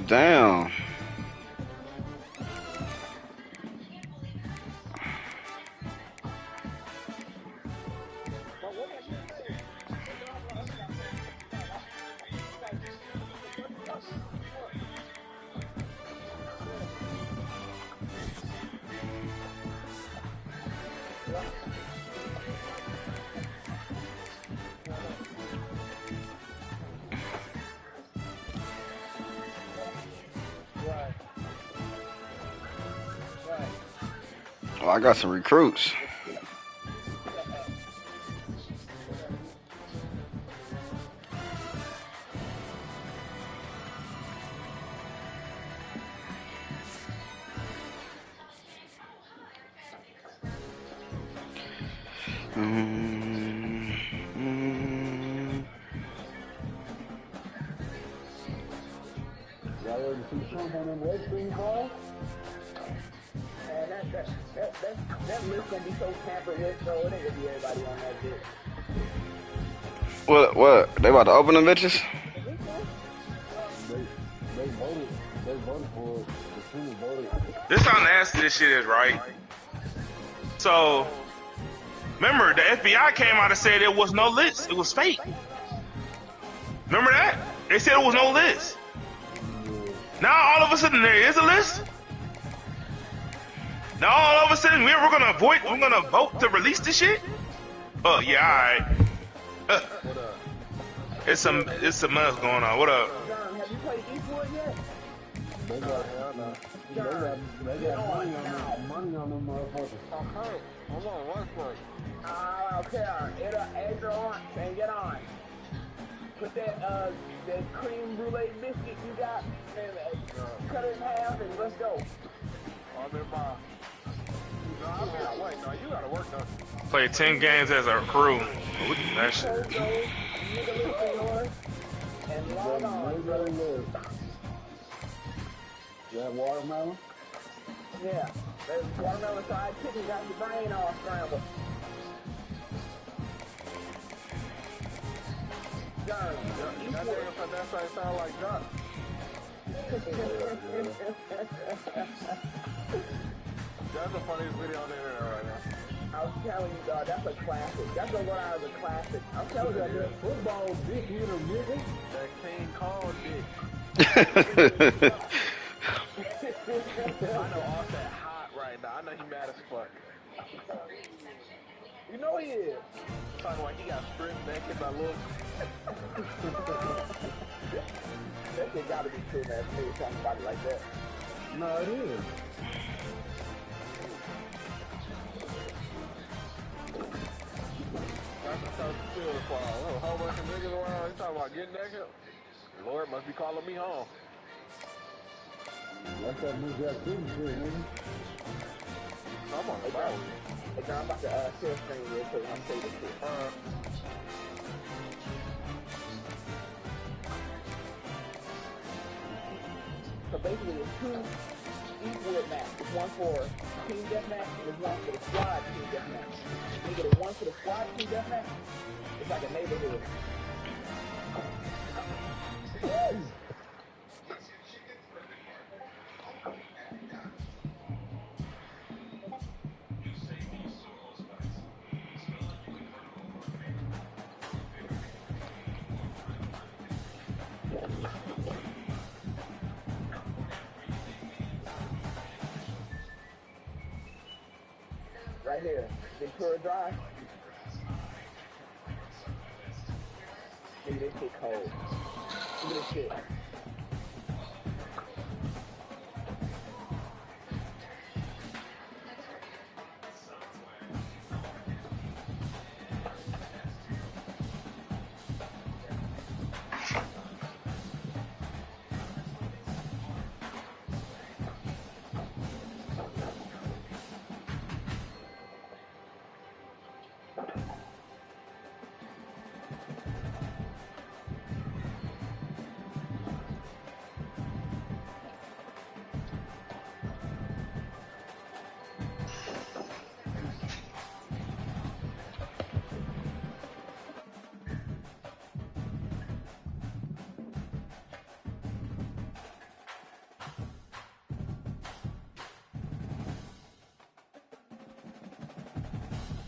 Damn. Oh, I got some recruits. Y'all ready to see Trump on them race thing, Paul? Man, that list gonna be so tampered with, so it ain't gonna be everybody on that bitch. What? They about to open them bitches? They voted for it. The Senate voted. This how nasty this shit is, right? So, remember, the FBI came out and said there was no list. It was fake. Remember that? They said it was no list. Now all of a sudden there is a list. Now all of a sudden we're gonna vote to release this shit. Oh yeah, alright. It's some mess going on. What up? John, have you played Eastwood yet? They got money on them motherfuckers. Okay. Hold on, one first. Okay, add your on and get on. Put that cream brulee biscuit you got and cut it in half and let's go. On their mind. No, you gotta work though. Played 10 games as a crew. We do that shit. And log on, bro. You have watermelon? Yeah. There's watermelon fried chicken got your brain all scrambled. John, that sound like John. That's the funniest video on the internet right now. I was telling you, dog, that's a classic. That's gonna go out as a classic. I'm telling you, that football dick hitter, nigga. That King Kong dick. I know Offset hot right now. I know he mad as fuck. You know he is. Talking like he got stripped naked by Lil. That shit gotta be true, man. Nigga talking about it like that. No, it is. That's the type of feel for a whole bunch of niggas around. He talking about getting naked. Lord must be calling me home. That's that new Jack City shit, nigga. I'm on the phone. Hey, John, I'm about to share screen real quick. I'm saying this shit. So basically, it's two equal matches. It's one for team deathmatch, and there's one for the squad team deathmatch. Nigga, the one for the squad team deathmatch, it's like a neighborhood. Right here, Ventura Drive. Nigga, this shit cold. Look at this shit.